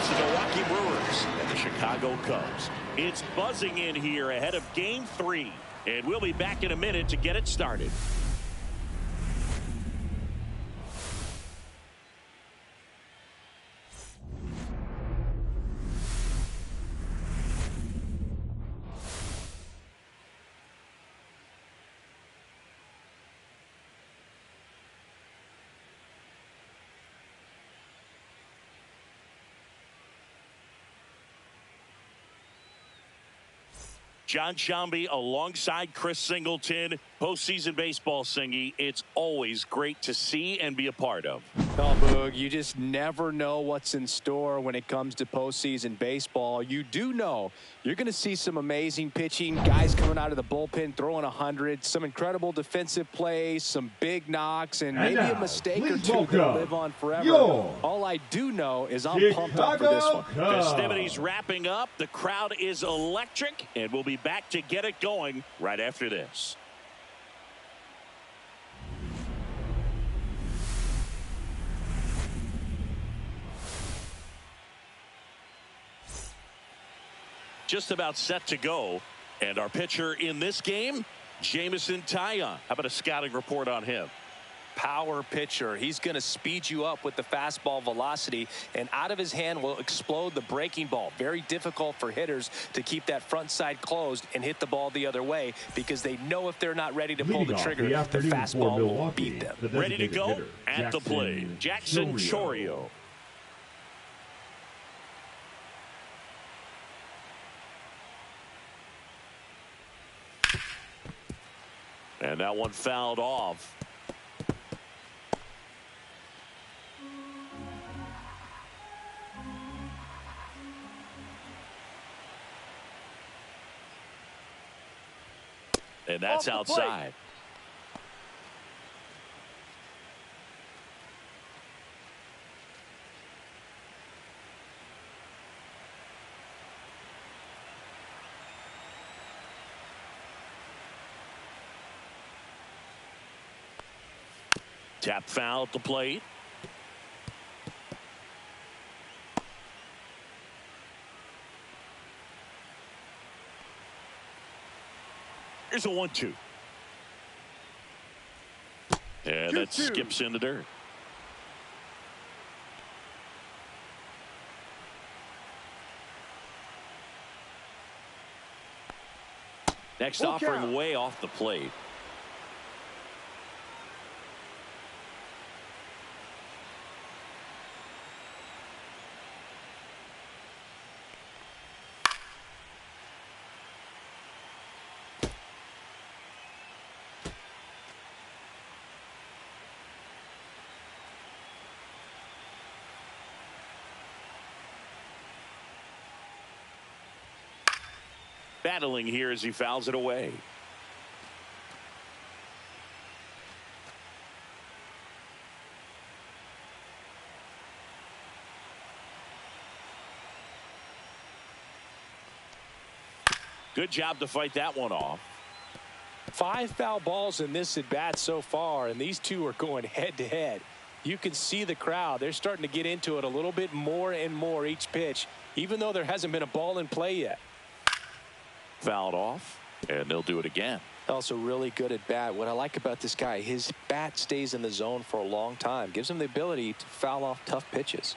the Milwaukee Brewers and the Chicago Cubs. It's buzzing in here ahead of Game 3, and we'll be back in a minute to get it started. John Shambi alongside Chris Singleton. Postseason baseball, Singy. It's always great to see and be a part of. Oh, Boog, you just never know what's in store when it comes to postseason baseball. You do know you're going to see some amazing pitching, guys coming out of the bullpen throwing 100, some incredible defensive plays, some big knocks, and maybe a mistake or two that'll live on forever. All I do know is I'm pumped up for this one. Festivities wrapping up. The crowd is electric, and we'll be back to get it going right after this. Just about set to go, and our pitcher in this game, Jameson Taillon. How about a scouting report on him? Power pitcher. He's going to speed you up with the fastball velocity, and out of his hand will explode the breaking ball. Very difficult for hitters to keep that front side closed and hit the ball the other way, because they know if they're not ready to pull the trigger, the fastball will beat them. Ready to go at the plate, Jackson Chourio. And that one fouled off. And that's outside. Tap foul at the plate. Here's a 1-2. And that skips in the dirt. Next offering way off the plate. Battling here as he fouls it away. Good job to fight that one off. 5 foul balls in this at bat so far, and these two are going head to head. You can see the crowd. They're starting to get into it a little bit more and more each pitch, even though there hasn't been a ball in play yet. Fouled off, and they'll do it again. Also really good at bat. What I like about this guy, his bat stays in the zone for a long time. Gives him the ability to foul off tough pitches.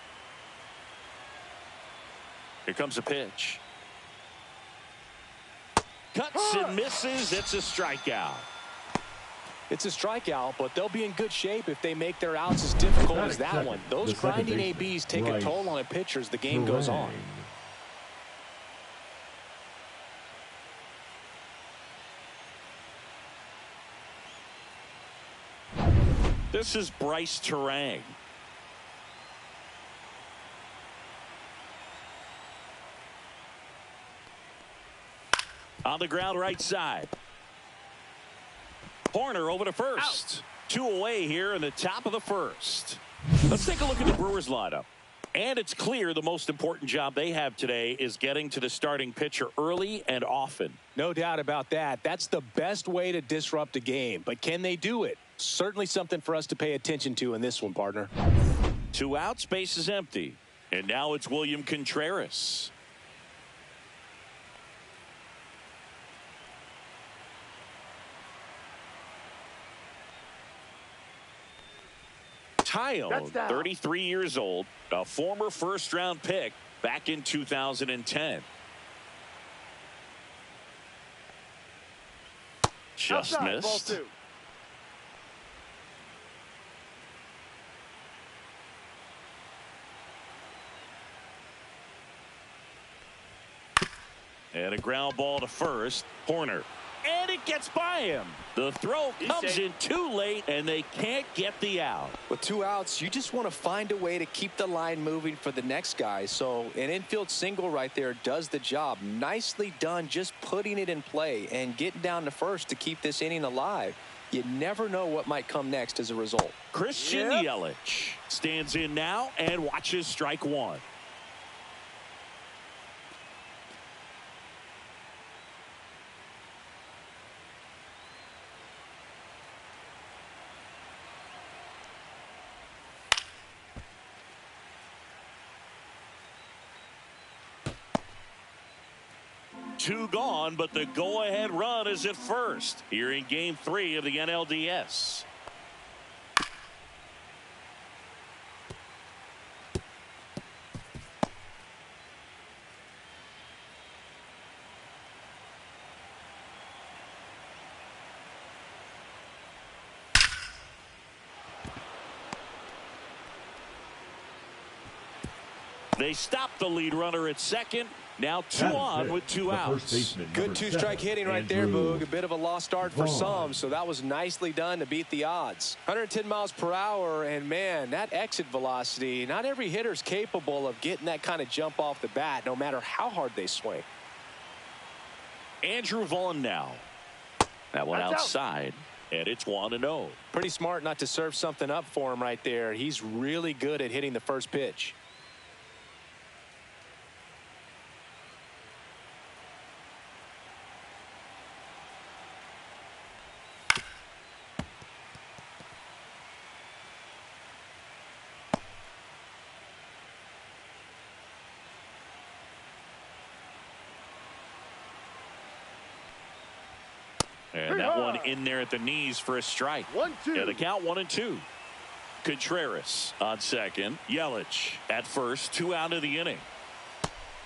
Here comes a pitch. Cuts and misses. It's a strikeout. It's a strikeout, but they'll be in good shape if they make their outs as difficult as that one. Those grinding ABs take a toll on a pitcher as the game goes on. This is Bryce Terang. On the ground right side. Horner over to first. Out. 2 away here in the top of the first. Let's take a look at the Brewers lineup. And it's clear the most important job they have today is getting to the starting pitcher early and often. No doubt about that. That's the best way to disrupt a game. But can they do it? Certainly something for us to pay attention to in this one, partner. 2 outs, base is empty. And now it's William Contreras. Tyone, 33 years old, a former first-round pick back in 2010. Just Outside, missed. ball 2. And a ground ball to first. Horner. And it gets by him. The throw comes in too late, and they can't get the out. With 2 outs, you just want to find a way to keep the line moving for the next guy. So an infield single right there does the job. Nicely done, just putting it in play and getting down to first to keep this inning alive. You never know what might come next as a result. Christian Yelich stands in now and watches strike one. Two gone, but the go-ahead run is at first here in Game 3 of the NLDS. They stop the lead runner at second. Now 2 on with 2 outs. Good 2-strike hitting right there, Boog. A bit of a lost start for some, so that was nicely done to beat the odds. 110 miles per hour, and man, that exit velocity, not every hitter's capable of getting that kind of jump off the bat, no matter how hard they swing. Andrew Vaughn now. That one outside, and it's 1-0. Pretty smart not to serve something up for him right there. He's really good at hitting the first pitch. And that one in there at the knees for a strike. 1-2. Yeah, the count 1-2. Contreras on second. Yelich at first. 2 out of the inning.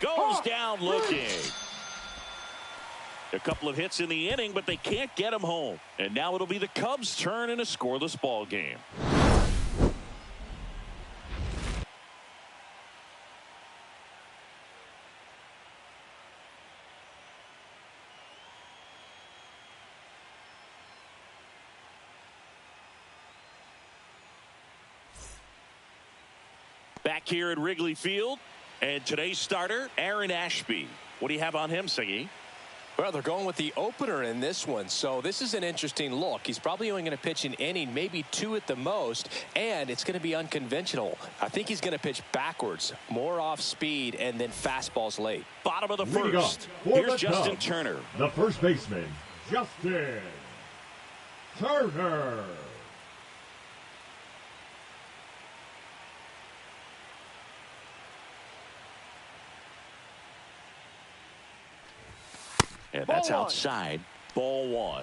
Goes down looking. A couple of hits in the inning, but they can't get him home. And now it'll be the Cubs' turn in a scoreless ball game. Back here at Wrigley Field, and today's starter, Aaron Ashby. What do you have on him, Siggy? Well, they're going with the opener in this one, so this is an interesting look. He's probably only going to pitch an inning, maybe 2 at the most, and it's going to be unconventional. I think he's going to pitch backwards, more off speed, and then fastballs late. Bottom of the first. Here's Justin Turner. The first baseman, Justin Turner. And that's outside. Ball 1.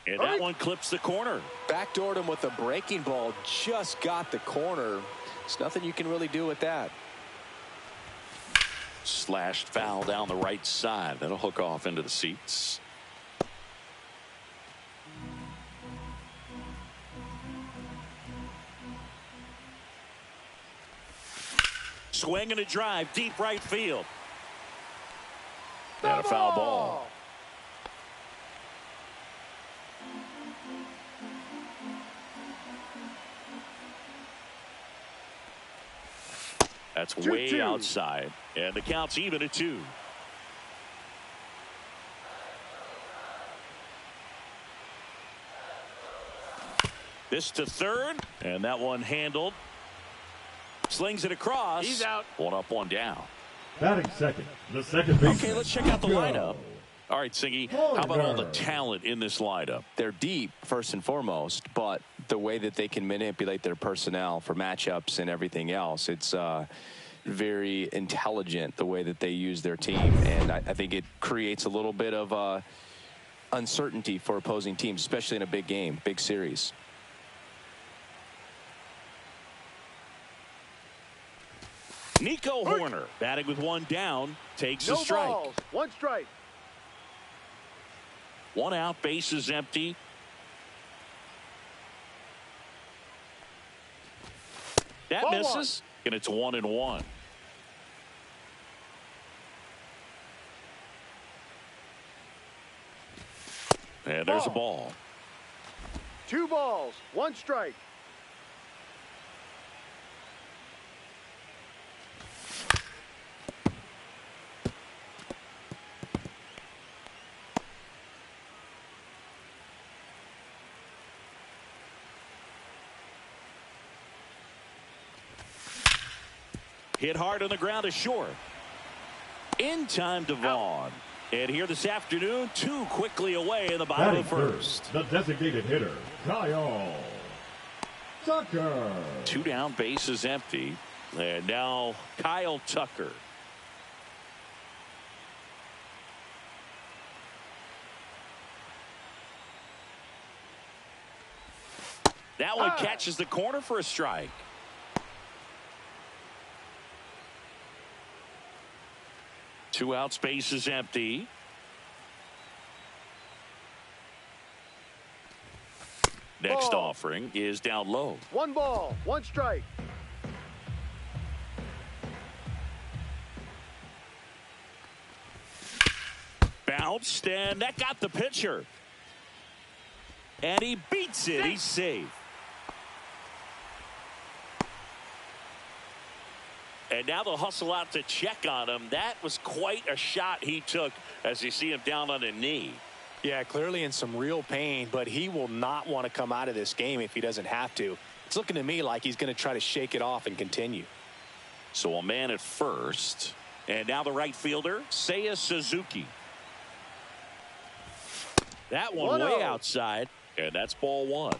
And that one clips the corner. Backdoored him with a breaking ball. Just got the corner. There's nothing you can really do with that. Slashed foul down the right side. That'll hook off into the seats. Swing and a drive, deep right field. And a foul ball. That's way outside. And the count's even at 2. This to third. And that one handled. Slings it across. He's out. 1 up, 1 down. Batting second, the second baseman. Okay, let's check out the lineup. All right, Singy, how about all the talent in this lineup? They're deep, first and foremost, but the way that they can manipulate their personnel for matchups and everything else, it's very intelligent the way that they use their team. And I think it creates a little bit of uncertainty for opposing teams, especially in a big game, big series. Nico Horner, batting with one down, takes a strike. No balls, one strike. One out, base is empty. That Ball misses, and it's 1-1. And there's a ball. 2 balls, 1 strike. Hit hard on the ground is short. In time to Vaughn. And here this afternoon, 2 quickly away in the bottom of the first. The designated hitter, Kyle Tucker. 2 down, base is empty. And now Kyle Tucker. That one catches the corner for a strike. Two outs, base is empty. Next offering is down low. 1 ball, 1 strike. Bounced, and that got the pitcher. And he beats it. He's safe. And now they'll hustle out to check on him. That was quite a shot he took as you see him down on a knee. Yeah, clearly in some real pain, but he will not want to come out of this game if he doesn't have to. It's looking to me like he's going to try to shake it off and continue. So a man at first. And now the right fielder, Seiya Suzuki. That one way outside. And that's ball 1.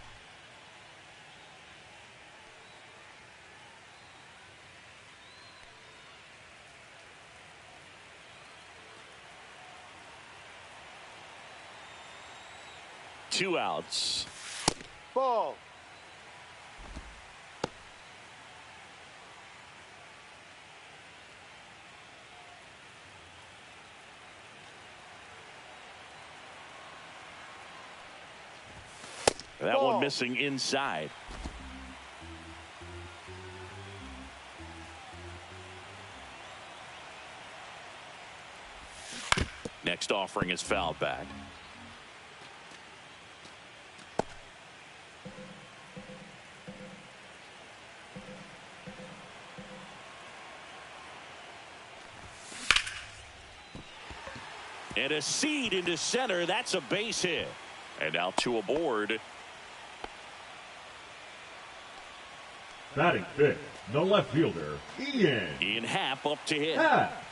Two outs. Ball. That one missing inside. Next offering is fouled back. And a seed into center. That's a base hit. And now 2 aboard. Batting fifth, the left fielder, Ian. Ian Happ up to hit. Happ.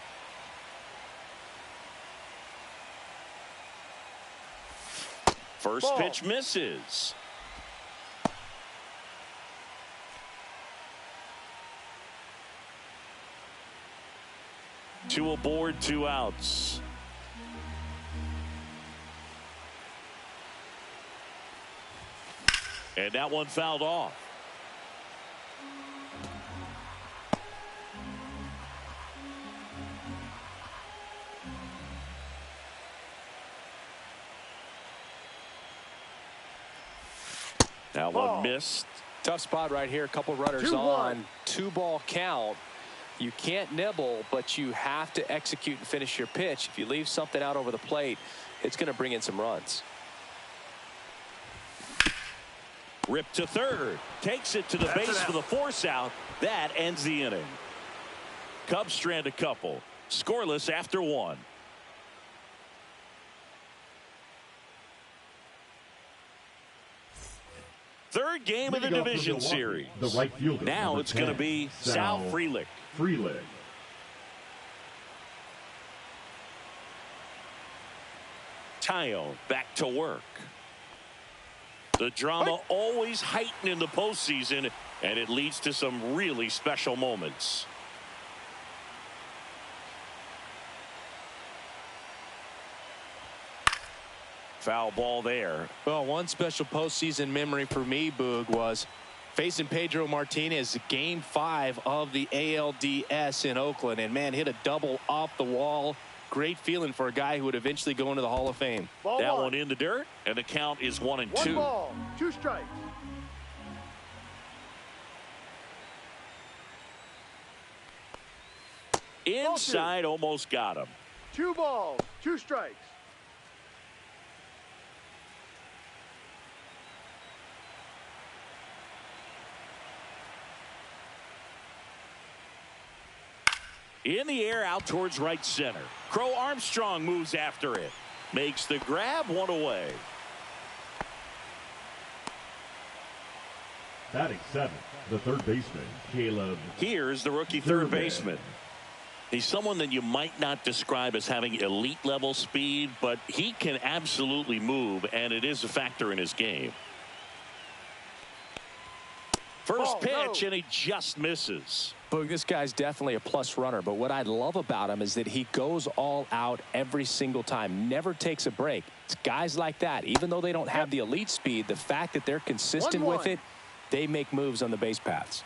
First pitch misses. Two aboard, 2 outs. And that one fouled off. Now one missed. Tough spot right here. A couple runners on. 2-ball count. You can't nibble, but you have to execute and finish your pitch. If you leave something out over the plate, it's going to bring in some runs. Ripped to third. Takes it to the base for the force out. That ends the inning. Cubs strand a couple. Scoreless after 1. Third game of the division series. The right fielder. Now it's going to be Sal Frelick. Frelick. Tyone back to work. The drama always heightened in the postseason, and it leads to some really special moments. Foul ball there. Well, one special postseason memory for me, Boog, was facing Pedro Martinez, Game 5 of the NLDS in Oakland, and man, hit a double off the wall. Great feeling for a guy who would eventually go into the Hall of Fame. That one in the dirt, and the count is 1-2. 1 ball, 2 strikes. Inside, almost got him. 2 balls, 2 strikes. In the air, out towards right center. Crow Armstrong moves after it. Makes the grab, 1 away. Batting 7th, the third baseman, Caleb. Here's the rookie third baseman. He's someone that you might not describe as having elite level speed, but he can absolutely move, and it is a factor in his game. First pitch, and he just misses. Boog, this guy's definitely a plus runner, but what I love about him is that he goes all out every single time, never takes a break. It's guys like that, even though they don't have the elite speed, the fact that they're consistent with it, they make moves on the base paths.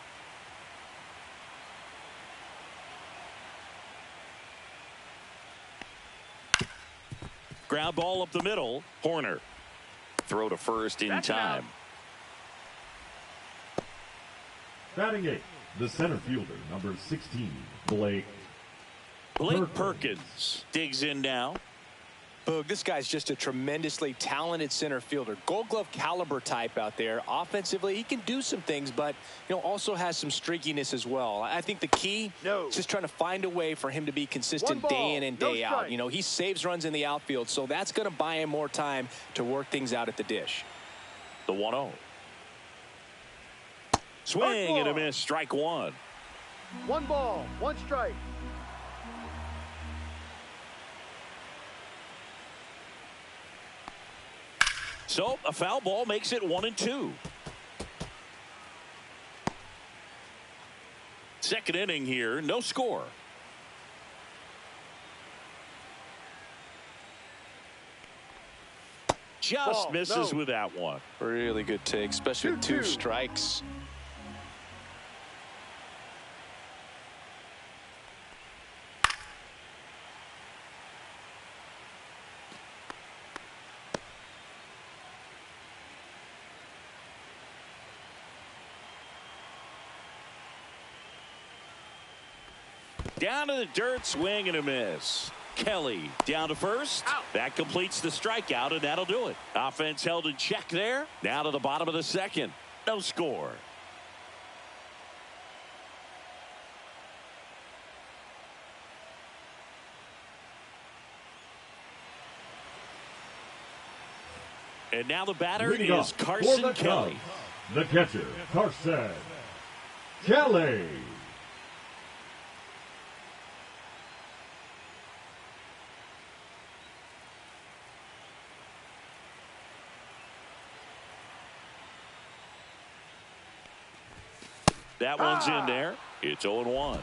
Ground ball up the middle. Horner. Throw to first in time. Batting 8th, the center fielder, number 16, Blake Perkins digs in now. Boog, this guy's just a tremendously talented center fielder. Gold Glove caliber type out there. Offensively, he can do some things, but also has some streakiness as well. I think the key is just trying to find a way for him to be consistent day in and day out. He saves runs in the outfield, so that's going to buy him more time to work things out at the dish. The 1-0. Swing and a miss, strike 1. 1 ball, 1 strike. So a foul ball makes it 1-2. Second inning here, no score. Just misses with that one. Really good take, especially with 2 strikes. Down to the dirt, swing and a miss. Kelly down to first. That completes the strikeout, and that'll do it. Offense held in check there. Now to the bottom of the second. No score. And now the batter is Carson Kelly. The catcher, Carson Kelly. That one's in there. It's 0-1.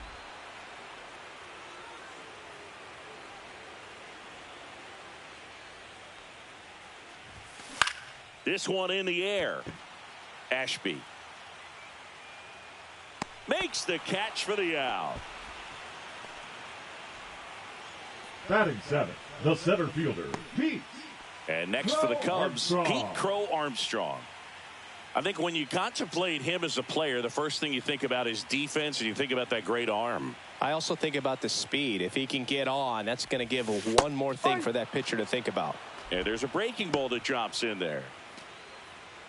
This one in the air. Ashby makes the catch for the out. Batting 7th, the center fielder, Pete. And next for the Cubs, Pete Crow Armstrong. I think when you contemplate him as a player, the first thing you think about is defense, and you think about that great arm. I also think about the speed. If he can get on, that's going to give one more thing for that pitcher to think about. And there's a breaking ball that drops in there.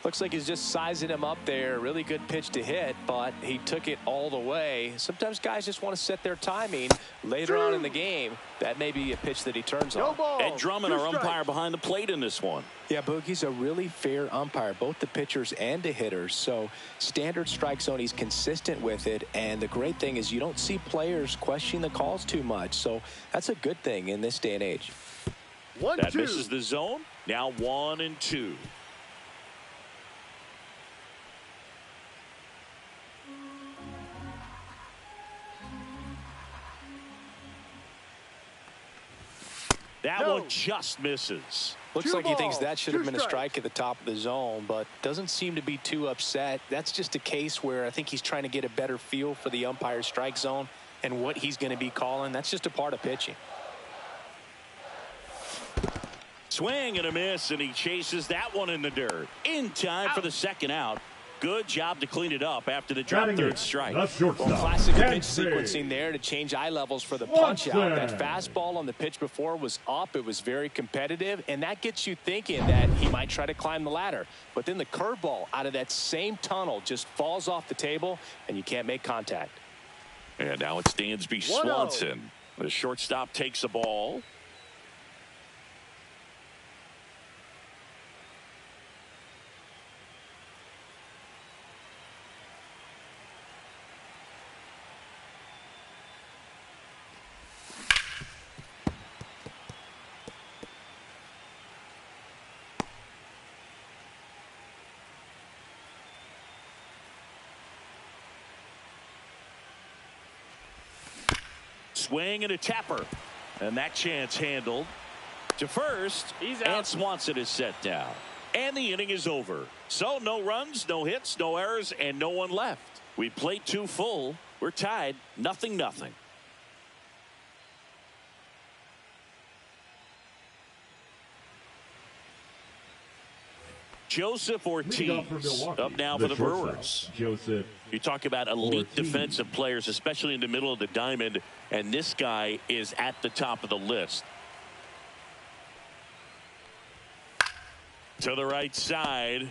Looks like he's just sizing him up there. Really good pitch to hit, but he took it all the way. Sometimes guys just want to set their timing later on in the game. That may be a pitch that he turns on. Ed Drummond, our umpire behind the plate in this one. Yeah, Boog, he's a really fair umpire, both the pitchers and the hitters. So standard strike zone, he's consistent with it. And the great thing is you don't see players questioning the calls too much. So that's a good thing in this day and age. That 1-2. misses the zone. Now 1-2. That one just misses. Looks Two like he thinks balls, that should two have been a strikes. strike at the top of the zone, but doesn't seem to be too upset. That's just a case where I think he's trying to get a better feel for the umpire's strike zone and what he's going to be calling. That's just a part of pitching. Swing and a miss, and he chases that one in the dirt. In time for the second out. Good job to clean it up after the drop third strike. The shortstop, Well, classic pitch Yancey. sequencing there to change eye levels for the punch out. That Watson. fastball on the pitch before was up. It was very competitive, and that gets you thinking that he might try to climb the ladder. But then the curveball out of that same tunnel just falls off the table, and you can't make contact. And now it's Dansby 1-0. Swanson. The shortstop takes a ball. Swing and a tapper. And that chance handled. To first. He's And out. Swanson is set down. And the inning is over. So no runs, no hits, no errors, and no one left. We played 2 full. We're tied 0-0. Joseph Leading off for Ortiz Milwaukee, up now for the shortstop, Brewers. Joseph. You talk about elite Ortiz. defensive players, especially in the middle of the diamond, and this guy is at the top of the list. To the right side.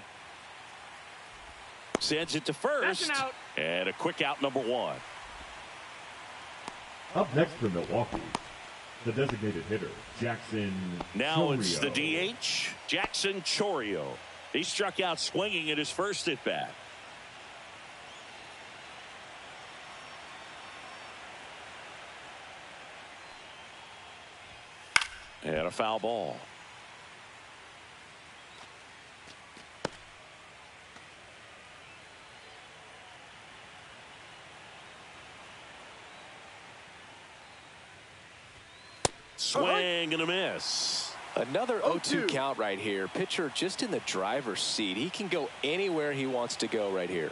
Sends it to first. That's an out. And a quick out, number 1. Up next for Milwaukee, the designated hitter, Jackson Now it's the Chorio. DH, Jackson Chorio. He struck out swinging at his first at bat. And a foul ball. Swing and a miss. Another 0-2 0-2. count right here. Pitcher just in the driver's seat. He can go anywhere he wants to go right here.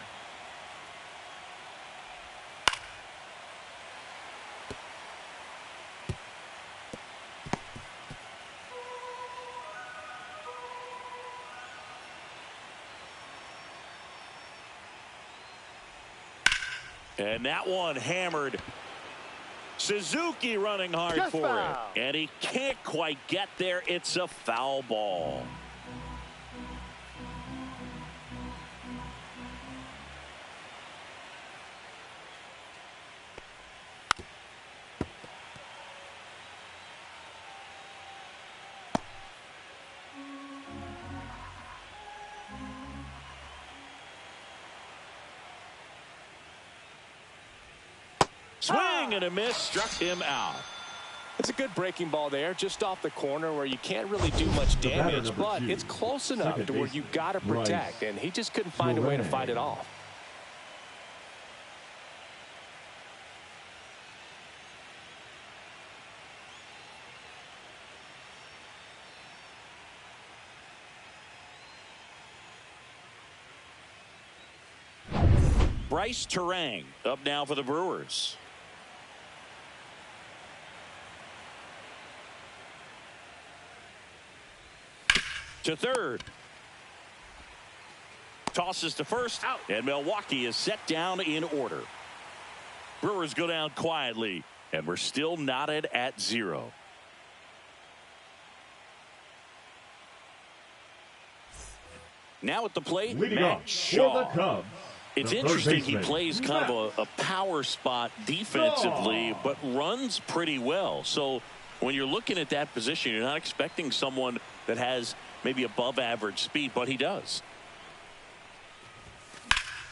And that one hammered. Suzuki running hard Just for foul. it. And he can't quite get there. It's a foul ball. Swing and a miss, struck him out. It's a good breaking ball there, just off the corner where you can't really do much The batter, damage, number but 2, it's close enough second to where baseman, you got to Bryce protect, and he just couldn't find a way to Duran. fight it off. Bryce Turang up now for the Brewers. To third. Tosses to first. Out. And Milwaukee is set down in order. Brewers go down quietly. And we're still knotted at 0. Now at the plate, Leading Matt off Shaw. for the Cubs. It's the third interesting he baseman, plays kind of a power spot defensively, but runs pretty well. So when you're looking at that position, you're not expecting someone that has maybe above average speed, but he does.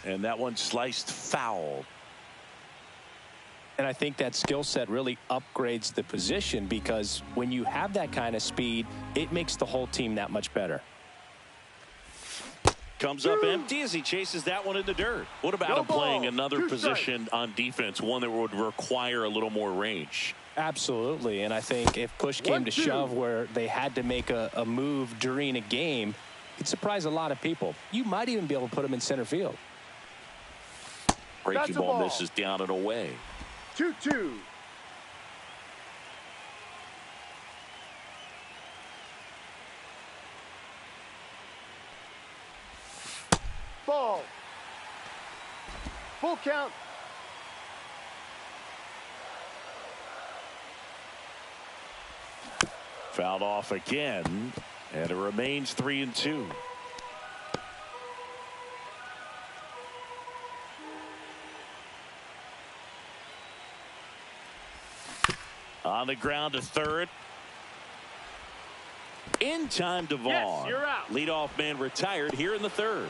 And that one sliced foul. And I think that skill set really upgrades the position, because when you have that kind of speed, it makes the whole team that much better. Comes up empty as he chases that one in the dirt. What about him playing another position on defense, one that would require a little more range? Absolutely. And I think if push came to shove where they had to make a move during a game, it'd surprise a lot of people. You might even be able to put him in center field. Breaking ball misses down and away. 2-2. Ball. Full count. Fouled off again, and it remains 3-2. On the ground to third. In time to Vaughn. Yes, you're out. Leadoff man retired here in the third.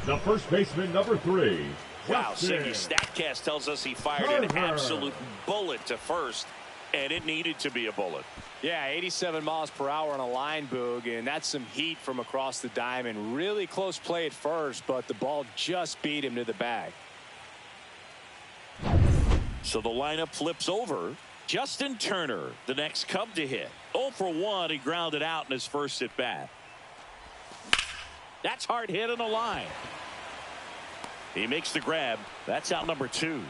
The first baseman, number 3. Wow, Siggy StatCast tells us he fired an absolute bullet to first, and it needed to be a bullet. Yeah, 87 miles per hour on a line, Boog, and that's some heat from across the diamond. Really close play at first, but the ball just beat him to the bag. So the lineup flips over. Justin Turner, the next Cub to hit. 0 for 1, he grounded out in his first at bat. That's hard hit on the line. He makes the grab. That's out number 2.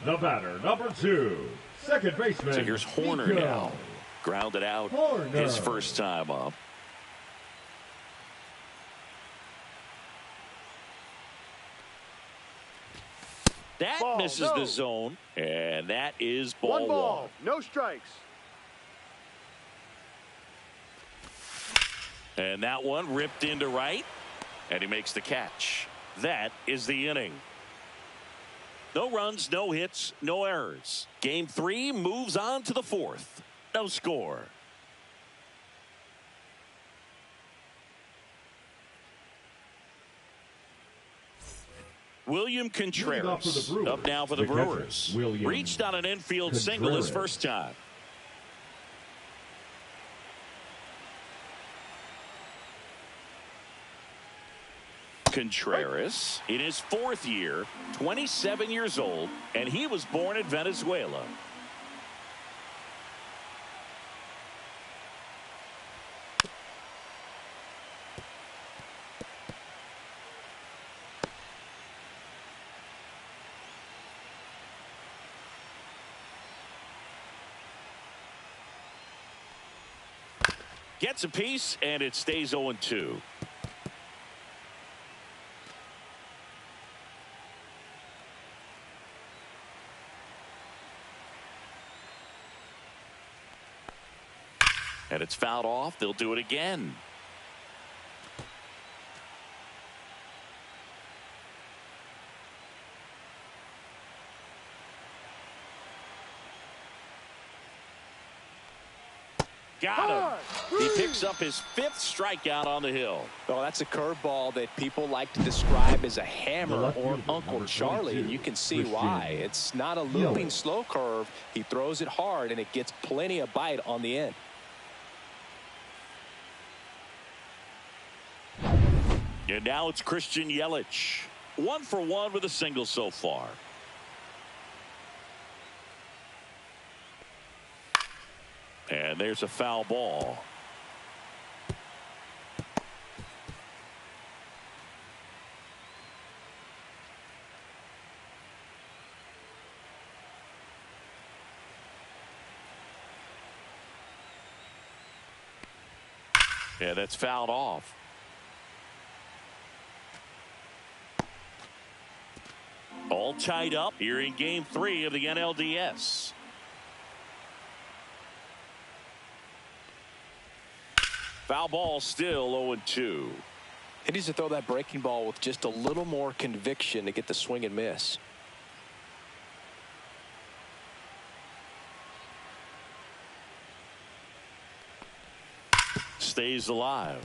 The batter, number 2, second baseman. So here's Horner now. Grounded out his first time up. That misses the zone, and that is ball 1 ball, no strikes. And that one ripped into right, and he makes the catch. That is the inning. No runs, no hits, no errors. Game 3 moves on to the 4th. No score. William Contreras up now for the Brewers. Reached on an infield single his first time. Contreras in his 4th year, 27 years old, and he was born in Venezuela. Gets a piece, and it stays 0-2. And it's fouled off. They'll do it again. Got him. He picks up his 5th strikeout on the hill. Oh, that's a curveball that people like to describe as a hammer or Uncle Charlie, and you can see why. It's not a looping slow curve. He throws it hard, and it gets plenty of bite on the end. And now it's Christian Yelich. 1 for 1 with a single so far. And there's a foul ball. Yeah, that's fouled off. All tied up here in Game 3 of the NLDS. Foul ball still 0-2. He needs to throw that breaking ball with just a little more conviction to get the swing and miss. Stays alive.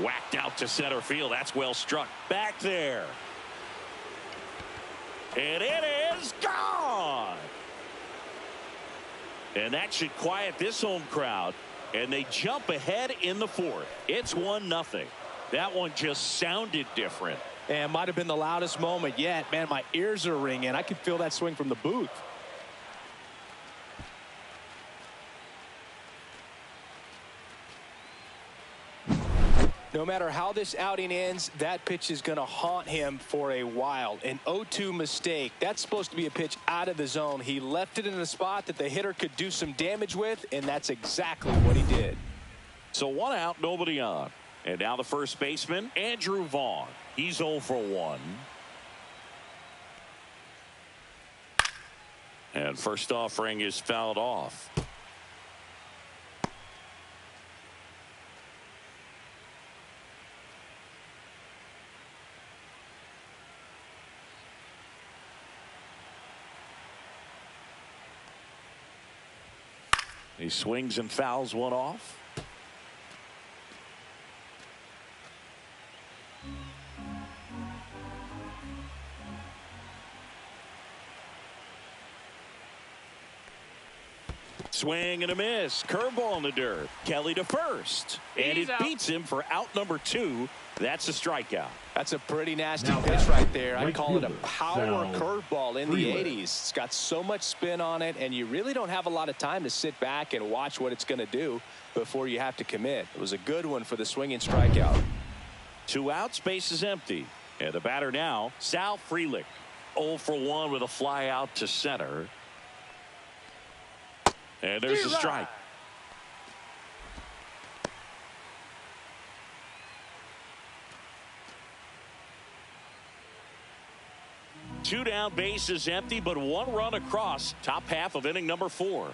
Whacked out to center field. That's well struck. Back there. And it is gone. And that should quiet this home crowd. And they jump ahead in the fourth. It's 1-0. That one just sounded different. And might have been the loudest moment yet. Man, my ears are ringing. I can feel that swing from the booth. No matter how this outing ends, that pitch is going to haunt him for a while. An 0-2 mistake. That's supposed to be a pitch out of the zone. He left it in a spot that the hitter could do some damage with, and that's exactly what he did. So 1 out, nobody on. And now the first baseman, Andrew Vaughn. He's 0 for 1. And first offering is fouled off. He swings and fouls one off. Swing and a miss. Curveball in the dirt. Kelly to first. And it beats him for out number 2. That's a strikeout. That's a pretty nasty pitch right there. I right call it a fielder, power curveball in the Freeland. 80s. It's got so much spin on it, and you really don't have a lot of time to sit back and watch what it's going to do before you have to commit. It was a good one for the swinging strikeout. 2 outs, base is empty. And the batter now, Sal Frelick. 0 for 1 with a fly out to center. And there's a strike. Two down, base is empty, but 1 run across. Top half of inning number 4.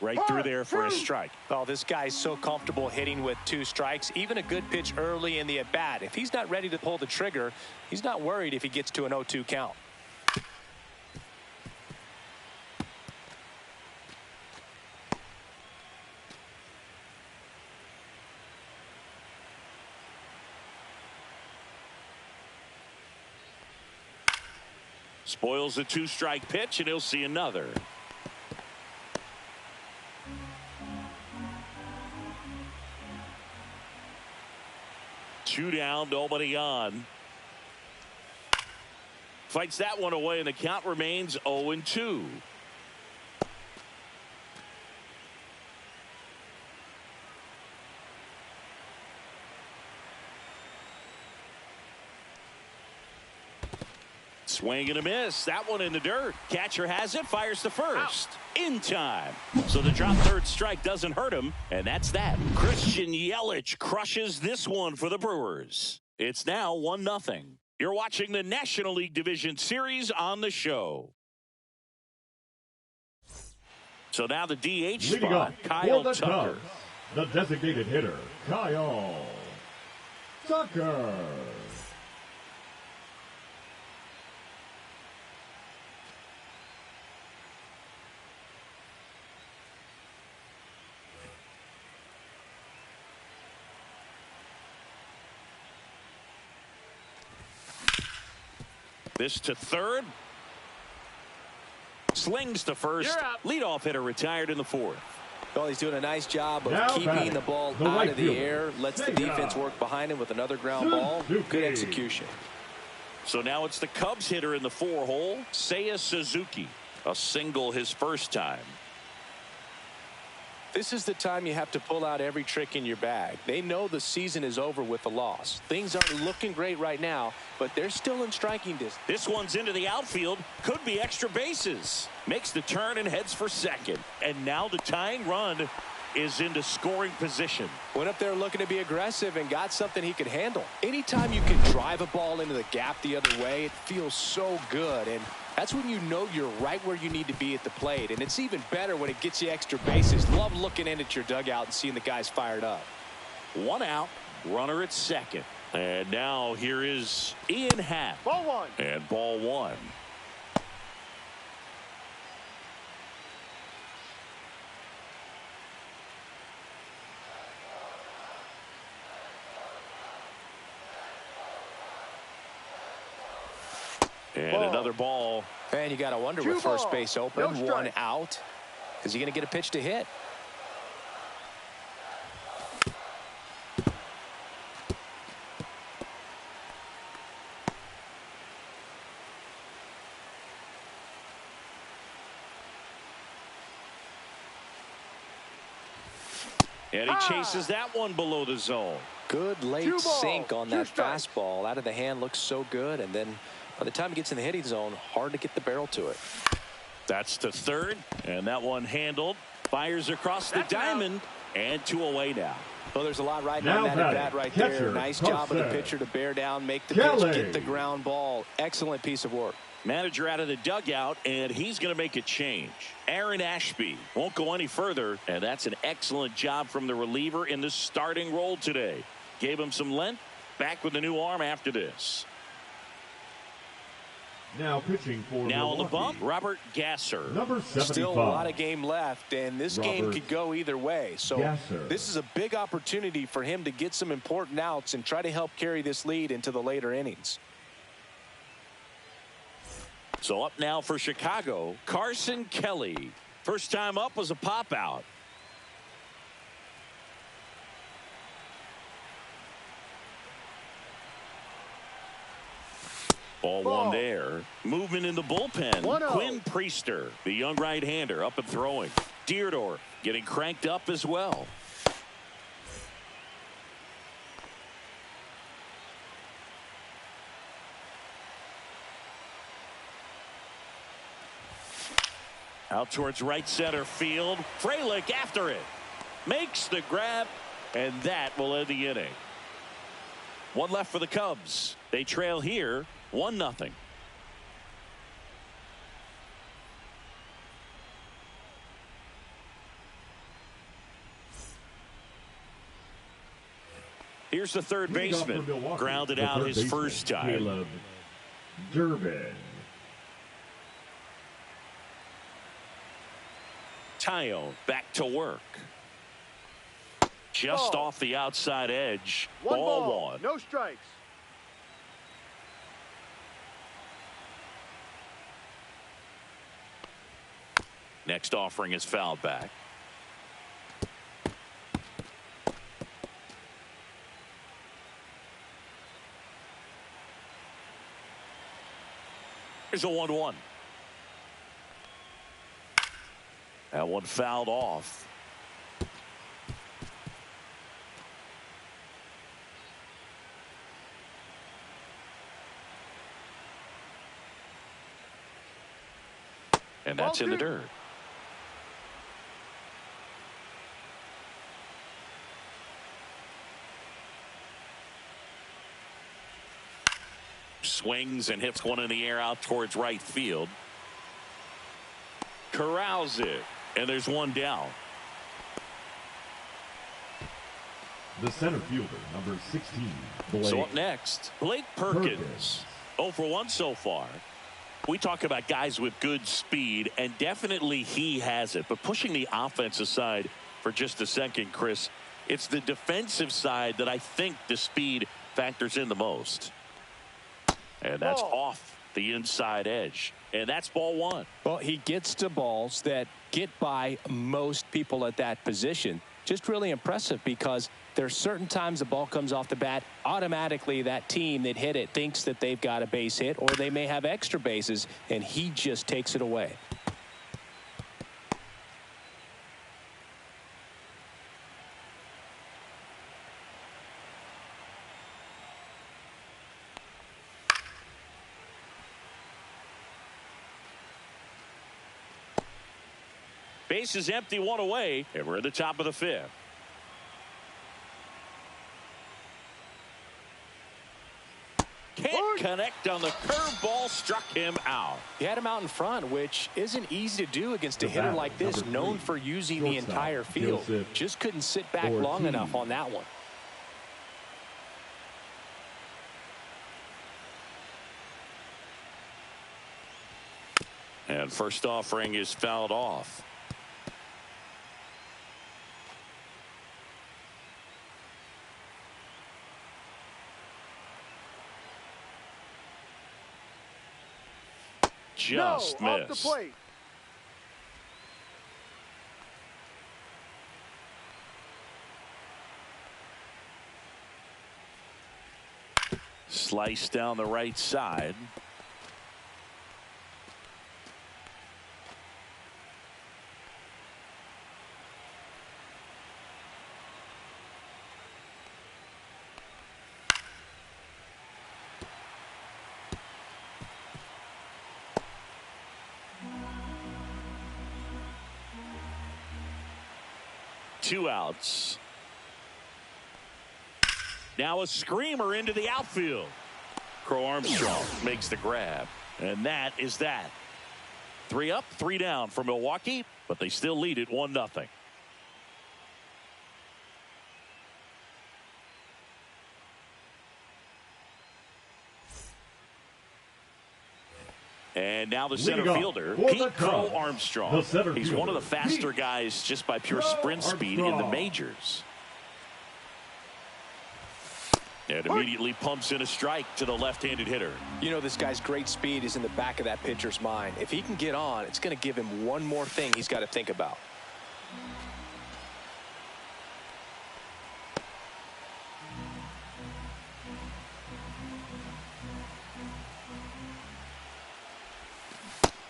Right through there for a strike. Oh, this guy's so comfortable hitting with 2 strikes. Even a good pitch early in the at-bat. If he's not ready to pull the trigger, he's not worried if he gets to an 0-2 count. Spoils the 2-strike pitch, and he'll see another. Two down, nobody on. Fights that one away, and the count remains 0-2. Swing and a miss. That one in the dirt. Catcher has it. Fires to first. In time. So the drop third strike doesn't hurt him. And that's that. Christian Yelich crushes this one for the Brewers. It's now 1-0. You're watching the National League Division Series on the show. So now the DH Leading spot, up Kyle for the Tucker. Cubs, the designated hitter, Kyle Tucker. This to third. Slings to first. Leadoff hitter retired in the 4th. Well, he's doing a nice job of Now keeping batting, the ball the out right of the fielder, air. Lets the defense work behind him with another ground ball. Good execution. So now it's the Cubs hitter in the 4-hole, Seiya Suzuki. A single his first time. This is the time you have to pull out every trick in your bag. They know the season is over with the loss. Things aren't looking great right now, but they're still in striking distance. This one's into the outfield. Could be extra bases. Makes the turn and heads for second. And now the tying run is into scoring position. Went up there looking to be aggressive and got something he could handle. Anytime you can drive a ball into the gap the other way, it feels so good. And that's when you know you're right where you need to be at the plate. And it's even better when it gets you extra bases. Love looking in at your dugout and seeing the guys fired up. 1 out, runner at second. And now here is Ian Happ. Ball 1. And ball 1. And Ball. another ball. And you got to wonder Two with first ball. base open, No one strikes. out. Is he going to get a pitch to hit? And he chases that one below the zone. Good late Two balls, sink on two that strikes. fastball. Out of the hand looks so good. And then by the time he gets in the hitting zone, hard to get the barrel to it. That's to third. And that one handled. Fires across the That's out. diamond. And 2 away now. Well, there's a lot riding Now on that batting, at bat right catcher, there. Nice job of the Carson. pitcher to bear down, make the Kelly. pitch, get the ground ball. Excellent piece of work. Manager out of the dugout, and he's going to make a change. Aaron Ashby won't go any further, and that's an excellent job from the reliever in the starting role today. Gave him some length. Back with a new arm after this. Now pitching for Now on the Milwaukee, bump, Robert Gasser. number 75. Still a lot of game left, and this game Robert could go either way. So Gasser. this is a big opportunity for him to get some important outs and try to help carry this lead into the later innings. So up now for Chicago, Carson Kelly. First time up was a pop out. Ball one there. Movement in the bullpen. 1-0. Quinn Priester, the young right-hander, up and throwing. Deardorff getting cranked up as well. Out towards right center field. Frelick after it. Makes the grab, and that will end the inning. One left for the Cubs. They trail here 1-0. Here's the third Leading off for baseman. Milwaukee, Grounded the out third his baseman, first time. Caleb Durbin. Tyone back to work. Just Ball. off the outside edge. One Ball ball. one. No strikes. Next offering is fouled back. Here's a 1-1. That one fouled off. And that's in the dirt. Swings and hits one in the air out towards right field. Corrals it. And there's one down. The center fielder, number 16, Blake So up next, Blake Perkins. 0 for 1 so far. We talk about guys with good speed, and definitely he has it. But pushing the offense aside for just a second, Chris, it's the defensive side that I think the speed factors in the most. And that's Ball. off the inside edge. And that's ball one. Well, he gets to balls that get by most people at that position. Just really impressive because there's certain times the ball comes off the bat, automatically that team that hit it thinks that they've got a base hit, or they may have extra bases, and he just takes it away. Base is empty, one away, and we're at the top of the fifth. Can't connect on the curveball, struck him out. He had him out in front, which isn't easy to do against a The hitter batter, like this, number known 3, for using the shortstop, entire field. Joseph Just couldn't sit back Ortiz. long enough on that one. And first offering is fouled off. just Off the missed. plate. Slice down the right side. Two outs. Now a screamer into the outfield. Crow Armstrong makes the grab. And that is that. 3 up, 3 down for Milwaukee, but they still lead it 1-0. And now the center fielder, Pete Crow Armstrong. He's one of the faster guys just by pure sprint speed in the majors. And immediately pumps in a strike to the left-handed hitter. You know, this guy's great speed is in the back of that pitcher's mind. If he can get on, it's going to give him one more thing he's got to think about.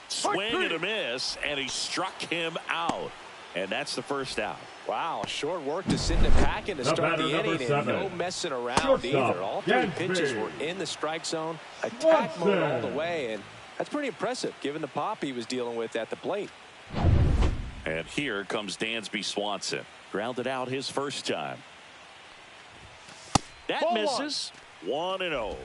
Swing and a miss, and he struck him out. And that's the first out. Wow, short work to Sidney Packen to start the inning, and no messing around either. All 3 pitches were in the strike zone, attack mode all the way, and that's pretty impressive given the pop he was dealing with at the plate. And here comes Dansby Swanson. Grounded out his first time. That misses. 1-0.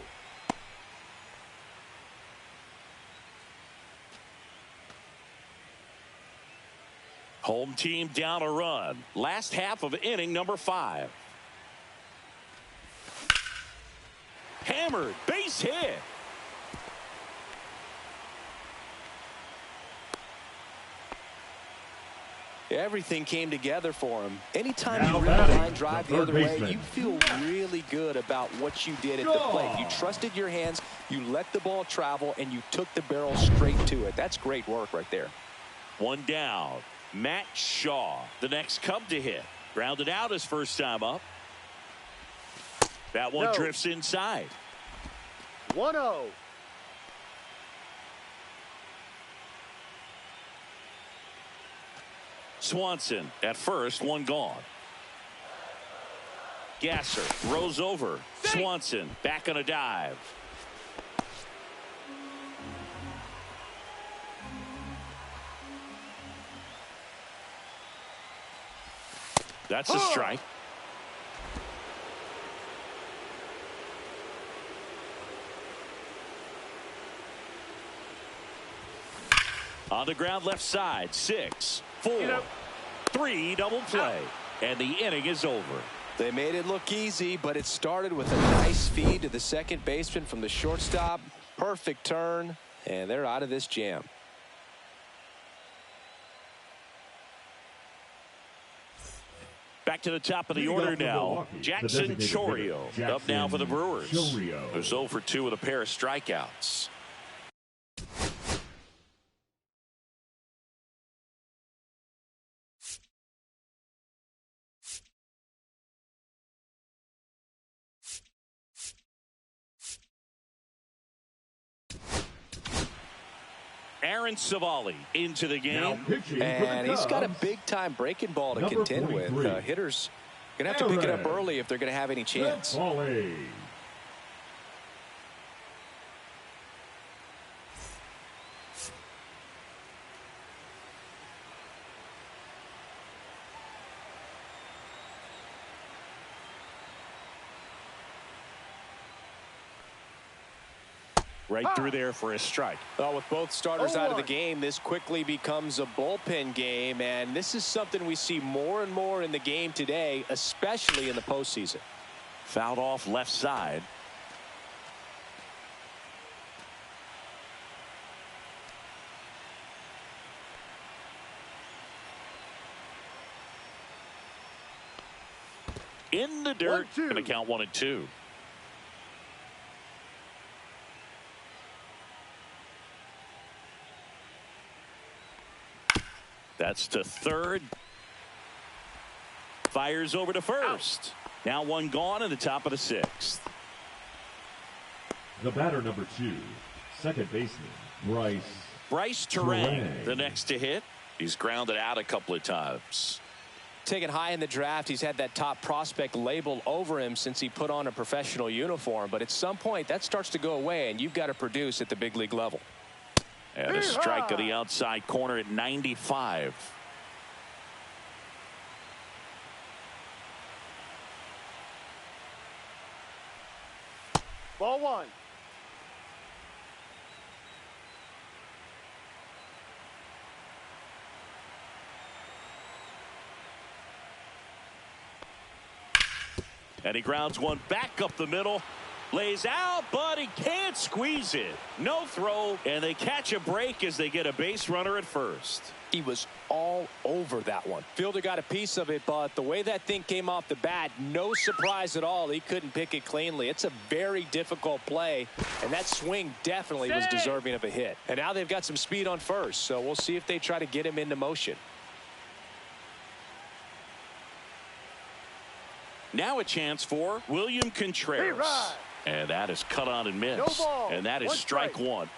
Home team down a run. Last half of inning number 5. Hammered, base hit. Everything came together for him. Anytime you rip a line drive the other way, you feel really good about what you did at the plate. You trusted your hands, you let the ball travel, and you took the barrel straight to it. That's great work right there. 1 down. Matt Shaw, the next Cub to hit. Grounded out his first time up. That one drifts inside. 1-0. Swanson at first, 1 gone. Gasser throws over. Swanson back on a dive. That's a strike. On the ground left side. 6, 4, 3 double play. And the inning is over. They made it look easy, but it started with a nice feed to the second baseman from the shortstop. Perfect turn, and they're out of this jam. Back to the top of the order now. Jackson Chourio up now for the Brewers. They're 0 for 2 with a pair of strikeouts. Aaron Savali into the game. And he's got a big-time breaking ball to contend with. Hitters going to have to pick it up early if they're going to have any chance. Right through there for a strike. Well, with both starters out of the game, this quickly becomes a bullpen game, and this is something we see more and more in the game today, especially in the postseason. Fouled off left side. In the dirt. Going to count 1-2. That's to third. Fires over to first. Now one gone in the top of the sixth. The batter number 2, second baseman, Bryce Terang, the next to hit. He's grounded out a couple of times. Taken high in the draft, he's had that top prospect label over him since he put on a professional uniform. But at some point, that starts to go away, and you've got to produce at the big league level. And a strike of the outside corner at 95. Ball 1. And he grounds one back up the middle. Lays out, but he can't squeeze it. No throw, and they catch a break as they get a base runner at first. He was all over that one. Fielder got a piece of it, but the way that thing came off the bat, no surprise at all. He couldn't pick it cleanly. It's a very difficult play, and that swing definitely was deserving of a hit. And now they've got some speed on first, so we'll see if they try to get him into motion. Now a chance for William Contreras. And that is cut on and missed. No ball. And that is strike one.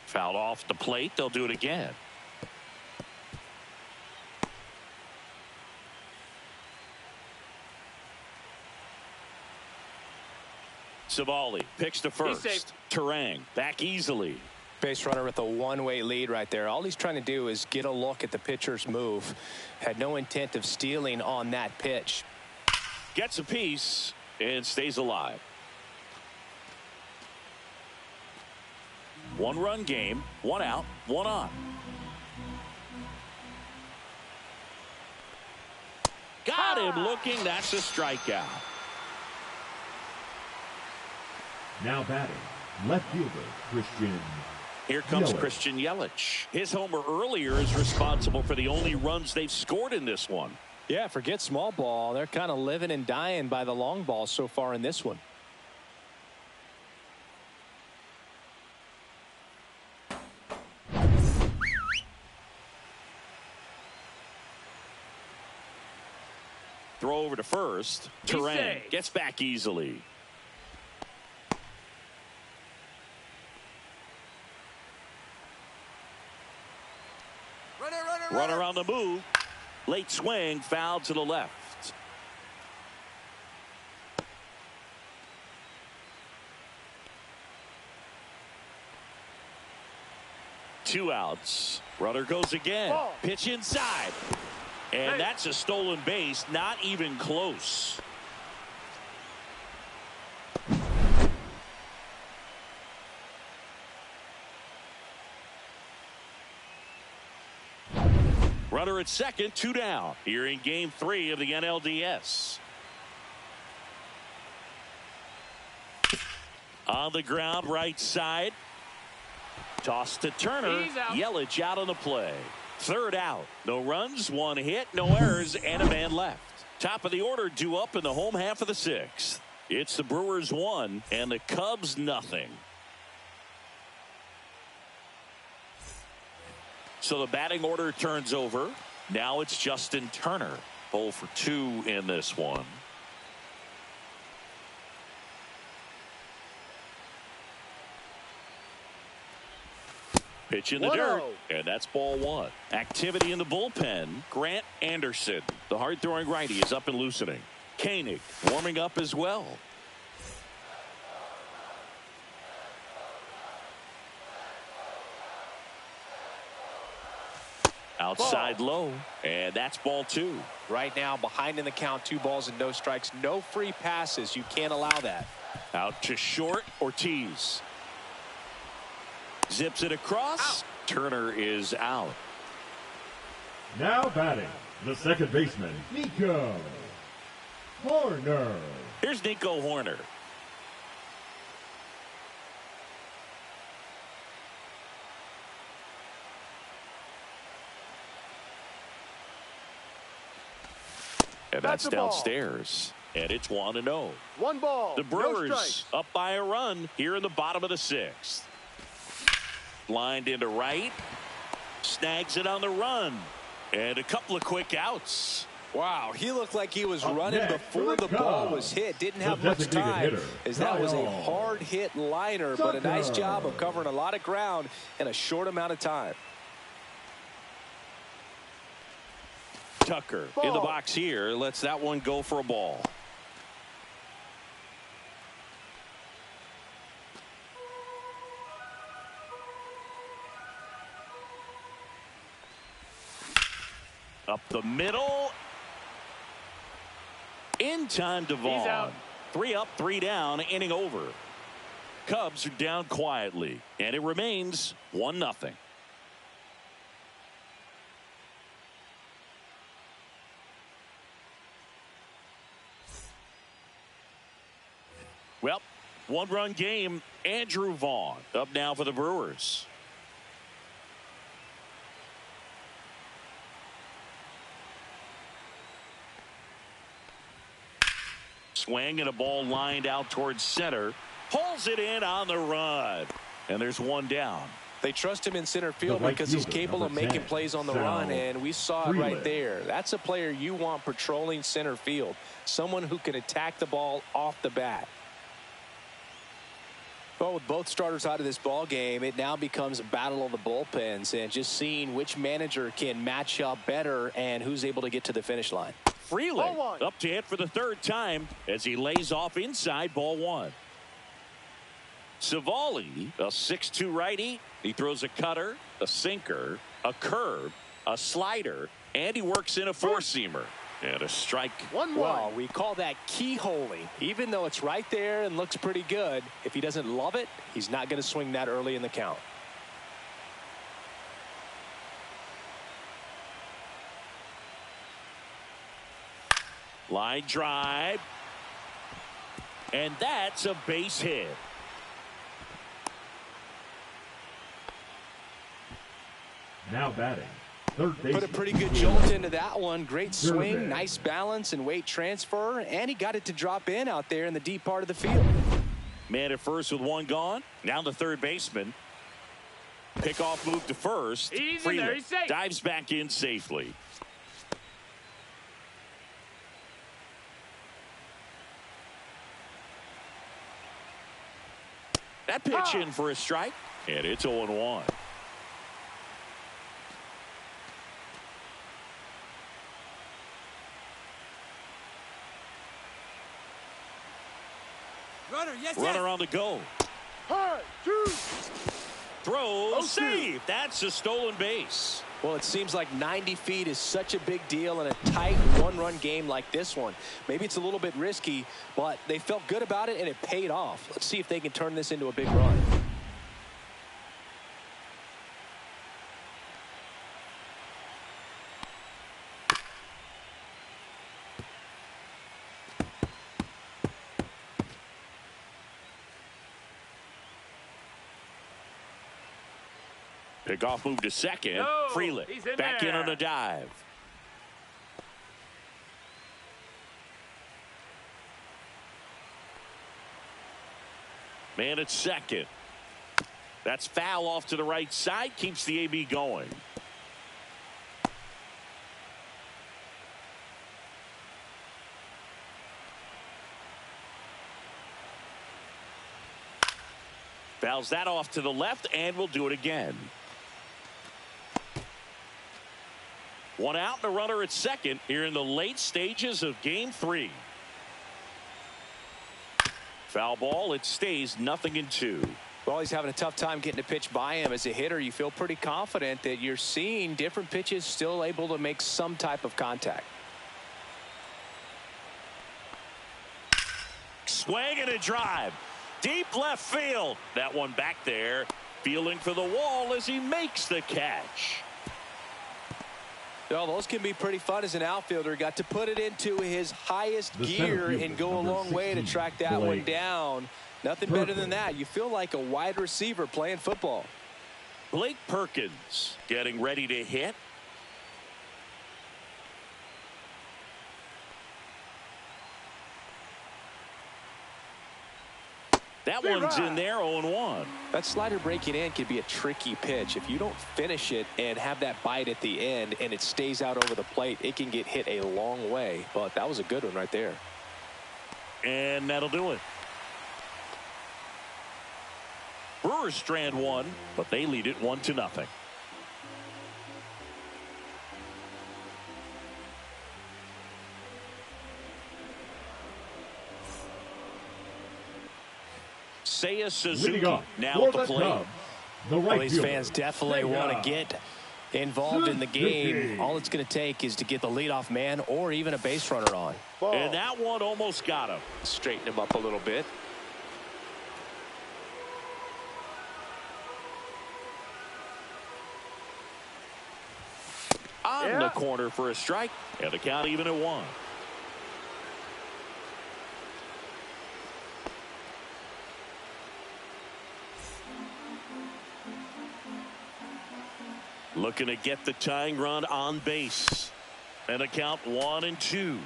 Fouled off the plate. They'll do it again. Savali picks to first. Terang back easily. Base runner with a one-way lead right there. All he's trying to do is get a look at the pitcher's move. Had no intent of stealing on that pitch. Gets a piece and stays alive. One-run game, one out, one on. Got him looking. That's a strikeout. Now batting, left fielder Christian. Here comes Yelich. Christian Yelich. His homer earlier is responsible for the only runs they've scored in this one. Yeah, forget small ball. They're kind of living and dying by the long ball so far in this one. Throw over to first. Terang gets back easily. Runner on the move. Late swing, foul to the left. Two outs. Runner goes again. Ball. Pitch inside. And that's a stolen base, not even close. Runner at second, 2 down. Here in game 3 of the NLDS. On the ground, right side. Toss to Turner. Yelich out on the play. Third out. No runs, 1 hit, no errors, and a man left. Top of the order due up in the home half of the 6th. It's the Brewers 1 and the Cubs nothing. So the batting order turns over. Now it's Justin Turner. 0 for 2 in this one. Pitch in the dirt, and that's ball 1. Activity in the bullpen. Grant Anderson, the hard-throwing righty, is up and loosening. Koenig warming up as well. Outside low, and that's ball 2. Right now, behind in the count, 2 balls and no strikes. No free passes. You can't allow that. Out to short, Ortiz. Zips it across. Turner is out. Now batting, the second baseman Nico Horner. Here's Nico Horner. And that's downstairs. And it's 1-0. 1 ball. The Brewers up by a run here in the bottom of the 6th. Lined into right. Snags it on the run. And a couple of quick outs. Wow, he looked like he was running before the ball was hit. Didn't have much time, as that was a hard hit liner, but a nice job of covering a lot of ground in a short amount of time. Tucker in the box here lets that one go for a ball. Up the middle. In time to Vaughn. 3 up, 3 down, inning over. Cubs are down quietly, and it remains 1-0. Well, 1-run game. Andrew Vaughn up now for the Brewers. Swing and a ball lined out towards center. Pulls it in on the run. And there's 1 down. They trust him in center field because he's capable of making plays on the run, and we saw it right there. That's a player you want patrolling center field. Someone who can attack the ball off the bat. Well, with both starters out of this ball game, it now becomes a battle of the bullpens and just seeing which manager can match up better and who's able to get to the finish line. Freeland up to hit for the 3rd time as he lays off inside, ball 1. Savali, a 6'2" righty. He throws a cutter, a sinker, a curve, a slider, and he works in a 4-seamer. And a strike. 1-1. Well, we call that keyholing. Even though it's right there and looks pretty good, if he doesn't love it, he's not going to swing that early in the count. Line drive. And that's a base hit. Now batting. Third base. Put a pretty good jolt into that one. Great swing, nice balance and weight transfer, and he got it to drop in out there in the deep part of the field. Man at first with 1 gone. Now the third baseman. Pickoff move to first. Freeland dives back in safely. That pitch in for a strike, and it's 0-1. Runner on the go. Throw, save. That's a stolen base. Well, it seems like 90 feet is such a big deal in a tight 1-run game like this one. Maybe it's a little bit risky, but they felt good about it, and it paid off. Let's see if they can turn this into a big run. Pickoff move to second. Freeland back in on a dive. Man at second. That's foul off to the right side. Keeps the AB going. Fouls that off to the left, and we'll do it again. 1 out and a runner at second here in the late stages of game 3. Foul ball. It stays 0-2. Well, he's having a tough time getting a pitch by him. As a hitter, you feel pretty confident that you're seeing different pitches still able to make some type of contact. Swing and a drive. Deep left field. That one back there. Feeling for the wall as he makes the catch. Well, those can be pretty fun as an outfielder. Got to put it into his highest gear and go a long way to track that one down. Nothing better than that. You feel like a wide receiver playing football. Blake Perkins getting ready to hit. That one's in there, 0-1. That slider breaking in can be a tricky pitch. If you don't finish it and have that bite at the end and it stays out over the plate, it can get hit a long way. But that was a good one right there. And that'll do it. Brewers strand one, but they lead it 1-0. Seiya Suzuki now at the plate. Well, these fans definitely want to get involved in the game. All it's going to take is to get the leadoff man or even a base runner on. And that one almost got him. Straighten him up a little bit. On the corner for a strike, and the count even at 1. Looking to get the tying run on base. And a count 1-2.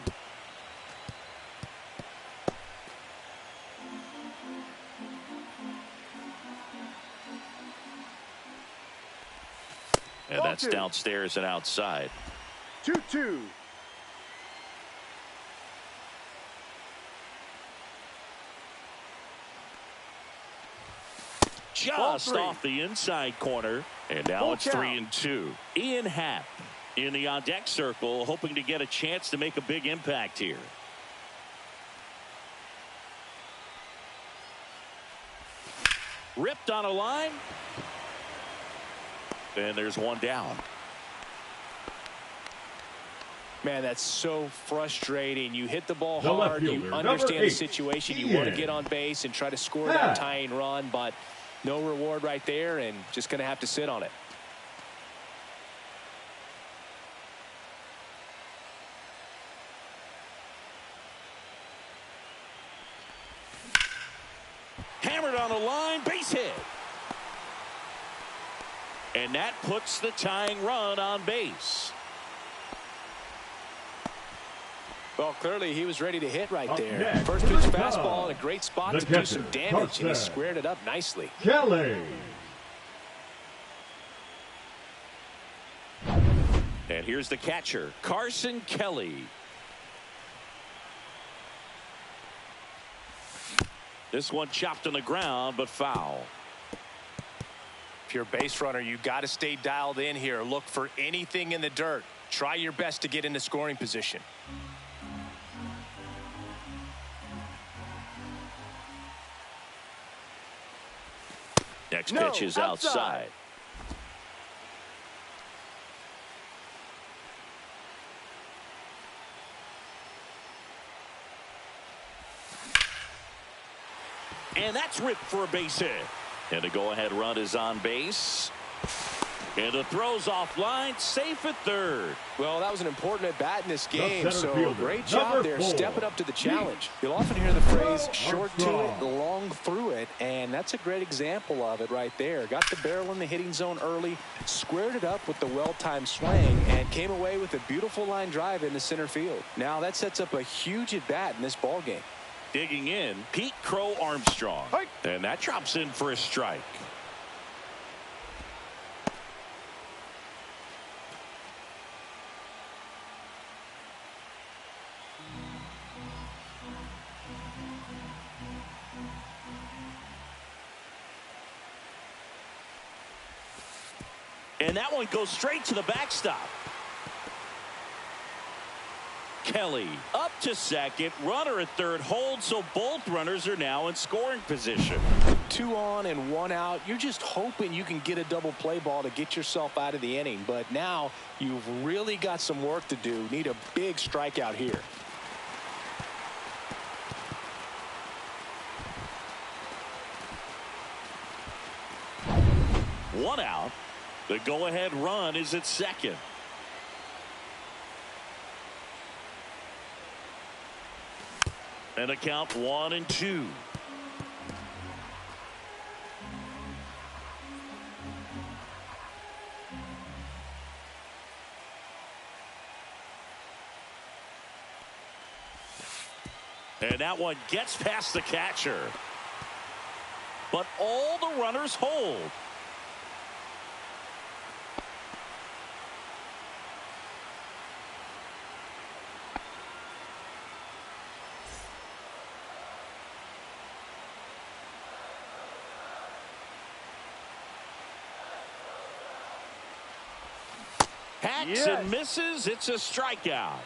And that's downstairs and outside. 2-2. Just off the inside corner. And now it's 3-2. Ian Happ in the on-deck circle, hoping to get a chance to make a big impact here. Ripped on a line. And there's one down. Man, that's so frustrating. You hit the ball hard. You understand the situation. You want to get on base and try to score that tying run, but no reward right there, and just going to have to sit on it. Hammered on the line, base hit. And that puts the tying run on base. Well, clearly he was ready to hit right there. First pitch fastball in a great spot to do some damage, and he squared it up nicely. Kelly. And here's the catcher, Carson Kelly. This one chopped on the ground, but foul. If you're a base runner, you got to stay dialed in here. Look for anything in the dirt. Try your best to get into scoring position. Next pitch is outside. And that's ripped for a base hit. And the go-ahead run is on base. And the throw's offline, safe at third. Well, that was an important at-bat in this game, so great job there stepping up to the challenge. You'll often hear the phrase short to it, long through it, and that's a great example of it right there. Got the barrel in the hitting zone early, squared it up with the well-timed swing, and came away with a beautiful line drive into center field. Now that sets up a huge at-bat in this ballgame. Digging in, Pete Crow Armstrong. And that drops in for a strike. And that one goes straight to the backstop. Kelly up to second, runner at third holds, so both runners are now in scoring position. 2 on and 1 out. You're just hoping you can get a double play ball to get yourself out of the inning, but now you've really got some work to do. Need a big strikeout here. One out. The go-ahead run is at second. And a count 1-2. And that one gets past the catcher. But all the runners hold. Hacks and misses. It's a strikeout.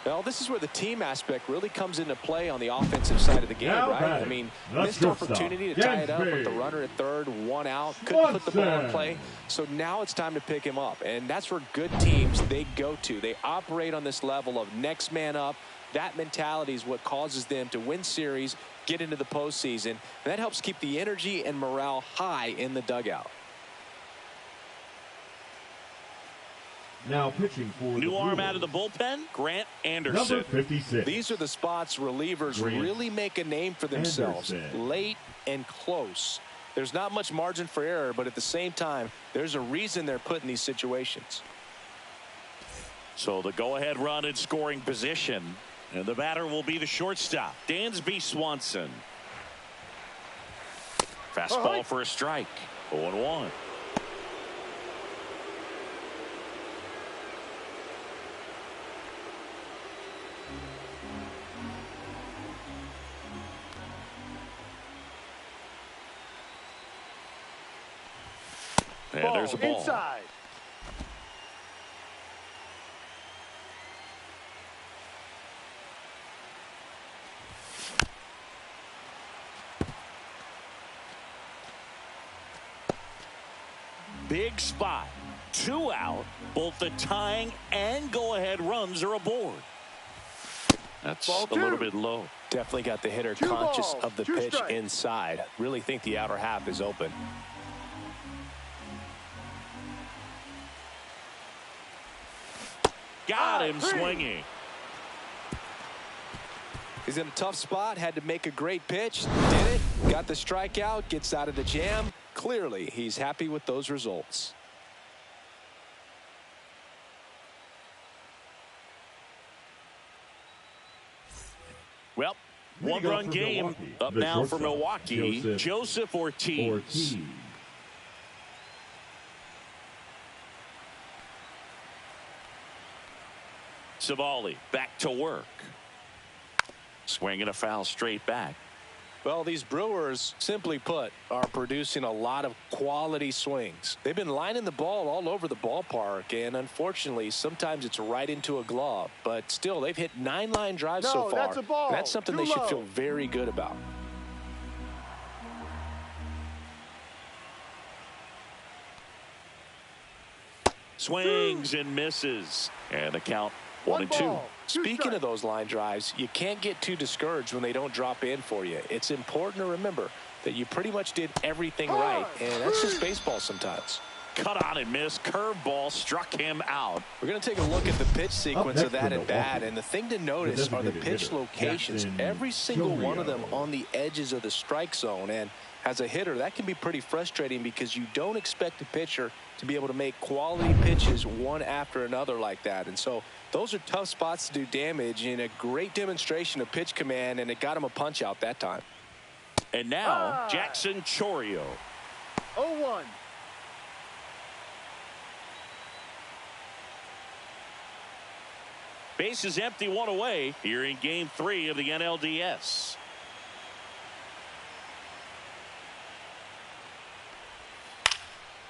Well, this is where the team aspect really comes into play on the offensive side of the game, right? I mean, missed opportunity to tie it up with the runner at third, one out, couldn't put the ball in play. So now it's time to pick him up, and that's where good teams, they go to. They operate on this level of next man up. That mentality is what causes them to win series, get into the postseason, and that helps keep the energy and morale high in the dugout. Now pitching for the New arm Brewers, out of the bullpen, Grant Anderson. number 56. These are the spots relievers really make a name for themselves. Late and close. There's not much margin for error, but at the same time, there's a reason they're put in these situations. So the go-ahead run in scoring position. And the batter will be the shortstop, Dansby Swanson. Fastball for a strike. 0-1. And there's a ball. Inside. Big spot. 2 out. Both the tying and go-ahead runs are aboard. That's a little bit low. Definitely got the hitter conscious of the pitch inside. Really think the outer half is open. Got him swinging. He's in a tough spot, had to make a great pitch, did it, got the strikeout, gets out of the jam. Clearly, he's happy with those results. Well, one-run game up now for Milwaukee. Joseph Ortiz. Savali back to work. Swinging a foul straight back. Well, these Brewers, simply put, are producing a lot of quality swings. They've been lining the ball all over the ballpark, and unfortunately, sometimes it's right into a glove. But still, they've hit 9 line drives so far. That's a ball. And that's something they should feel very good about. Swings and misses. And the count 1-2. Speaking of those line drives, you can't get too discouraged when they don't drop in for you. It's important to remember that you pretty much did everything right, and that's just baseball sometimes. Cut on and miss. Curveball struck him out. We're going to take a look at the pitch sequence of that at bat, and the thing to notice are the pitch locations. Every single one of them on the edges of the strike zone, and as a hitter, that can be pretty frustrating because you don't expect a pitcher to be able to make quality pitches one after another like that. And so those are tough spots to do damage, and a great demonstration of pitch command, and it got him a punch out that time. And now Jackson Chourio. 0-1. Base is empty, 1 away here in game 3 of the NLDS.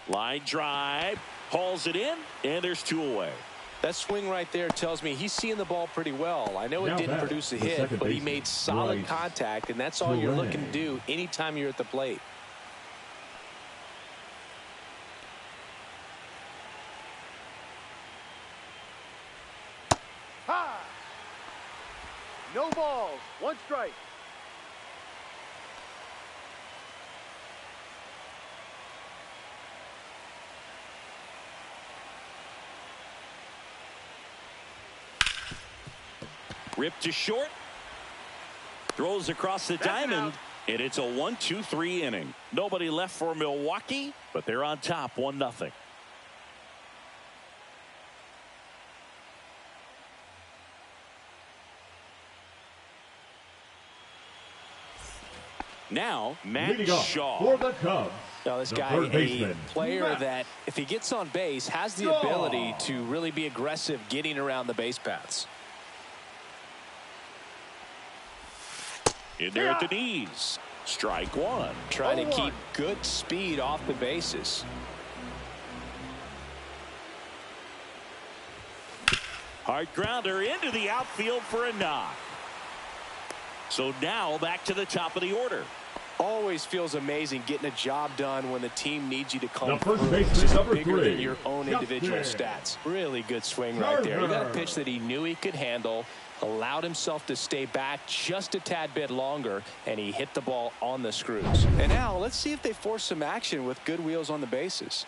Line drive, hauls it in, and there's 2 away. That swing right there tells me he's seeing the ball pretty well. I know it didn't produce a hit, but he made solid contact, and that's all you're looking to do anytime you're at the plate. No balls. 1 strike. Ripped to short. Throws across the diamond, and it's a 1-2-3 inning. Nobody left for Milwaukee, but they're on top 1-0. Now, Matt Shaw. For the Cubs. Now, this guy, a player that, if he gets on base, has the ability to really be aggressive getting around the base paths. In there at the knees. Strike one. Trying to keep good speed off the bases. Hard grounder into the outfield for a knock. So now back to the top of the order. Always feels amazing getting a job done when the team needs you to come through. It's just bigger than your own individual stats. Really good swing right there. He got a pitch that he knew he could handle, allowed himself to stay back just a tad bit longer, and he hit the ball on the screws. And now let's see if they force some action with good wheels on the bases.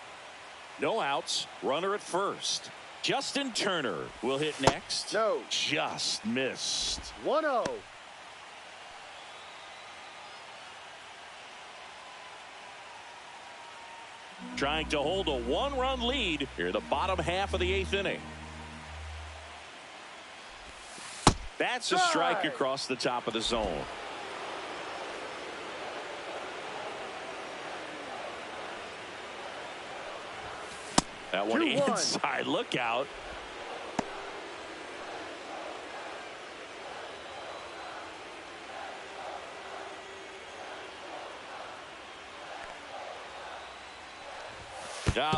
No outs. Runner at first. Justin Turner will hit next. No. Just missed. 1-0. Trying to hold a one-run lead here in the bottom half of the 8th inning. That's a strike across the top of the zone. That one inside. Look out.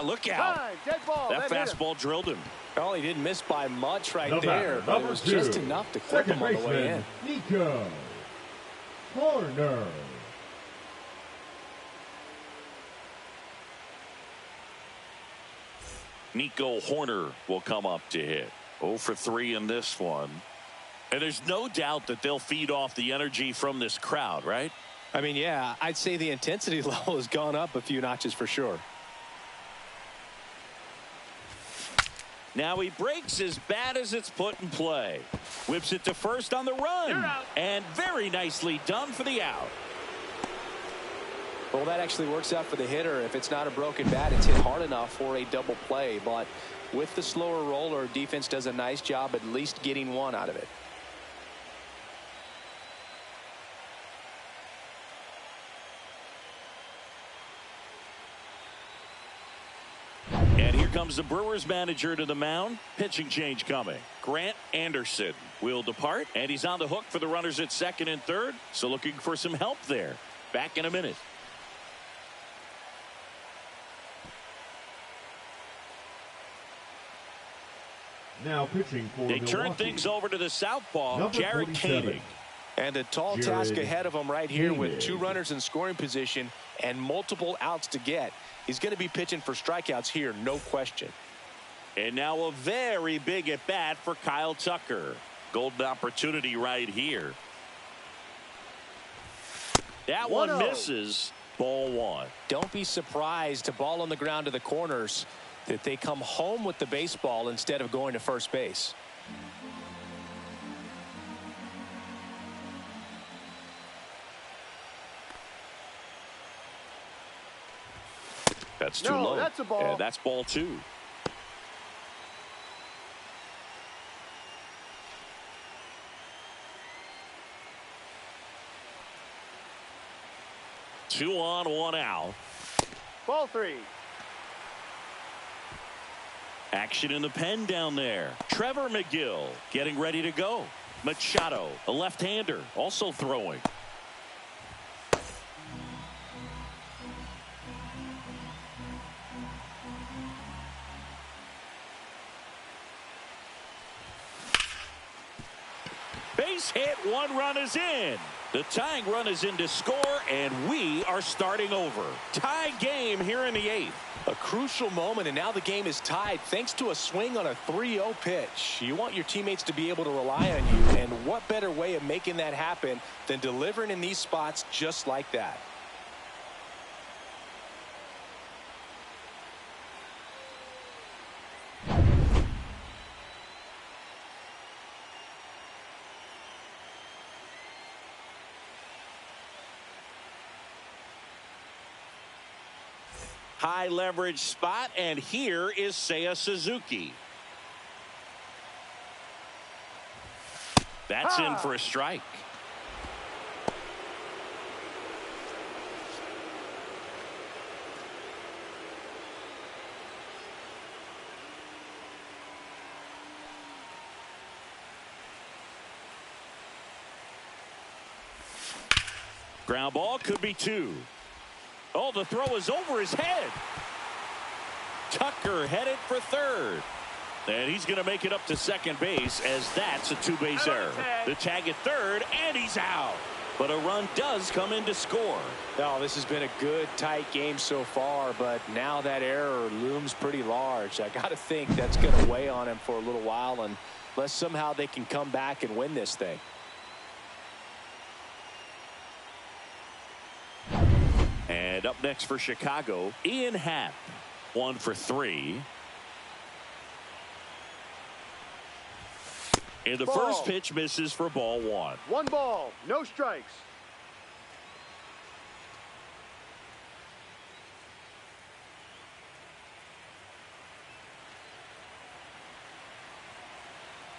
Look out. Dead ball. That fastball drilled him. Well, he didn't miss by much right there, but it was just enough to clip him on the way in. Nico Corner. Nico Horner will come up to hit. 0 for 3 in this one. And there's no doubt that they'll feed off the energy from this crowd, right? I mean, yeah, I'd say the intensity level has gone up a few notches for sure. Now he breaks as bad as it's put in play. Whips it to first on the run. And very nicely done for the out. Well, that actually works out for the hitter. If it's not a broken bat, it's hit hard enough for a double play. But with the slower roller, defense does a nice job at least getting one out of it. And here comes the Brewers manager to the mound. Pitching change coming. Grant Anderson will depart, and he's on the hook for the runners at second and third. So looking for some help there. Back in a minute. Now pitching for They Milwaukee. turn things over to the southpaw, Number Jared 47. Koenig. And a tall task ahead of him right here with 2 runners in scoring position and multiple outs to get. He's going to be pitching for strikeouts here, no question. And now a very big at bat for Kyle Tucker. Golden opportunity right here. That one misses. Ball 1. Don't be surprised to ball on the ground to the corners that they come home with the baseball instead of going to first base. That's too low. That's a ball. And that's ball 2. Two on, 1 out. Ball 3. Action in the pen down there. Trevor McGill getting ready to go. Machado, a left-hander, also throwing. Base hit, 1 run is in. The tying run is in to score, and we are starting over. Tie game here in the 8th. A crucial moment, and now the game is tied thanks to a swing on a 3-0 pitch. You want your teammates to be able to rely on you, and what better way of making that happen than delivering in these spots just like that. High leverage spot, and here is Seiya Suzuki. That's in for a strike. Ground ball, could be 2. Oh, the throw is over his head. Tucker headed for third. And he's going to make it up to second base, as that's a 2-base error. The tag at third, and he's out. But a run does come in to score. Oh, this has been a good, tight game so far, but now that error looms pretty large. I got to think that's going to weigh on him for a little while, unless somehow they can come back and win this thing. And up next for Chicago, Ian Happ, 1 for 3. And the first pitch misses for ball 1. 1 ball, no strikes.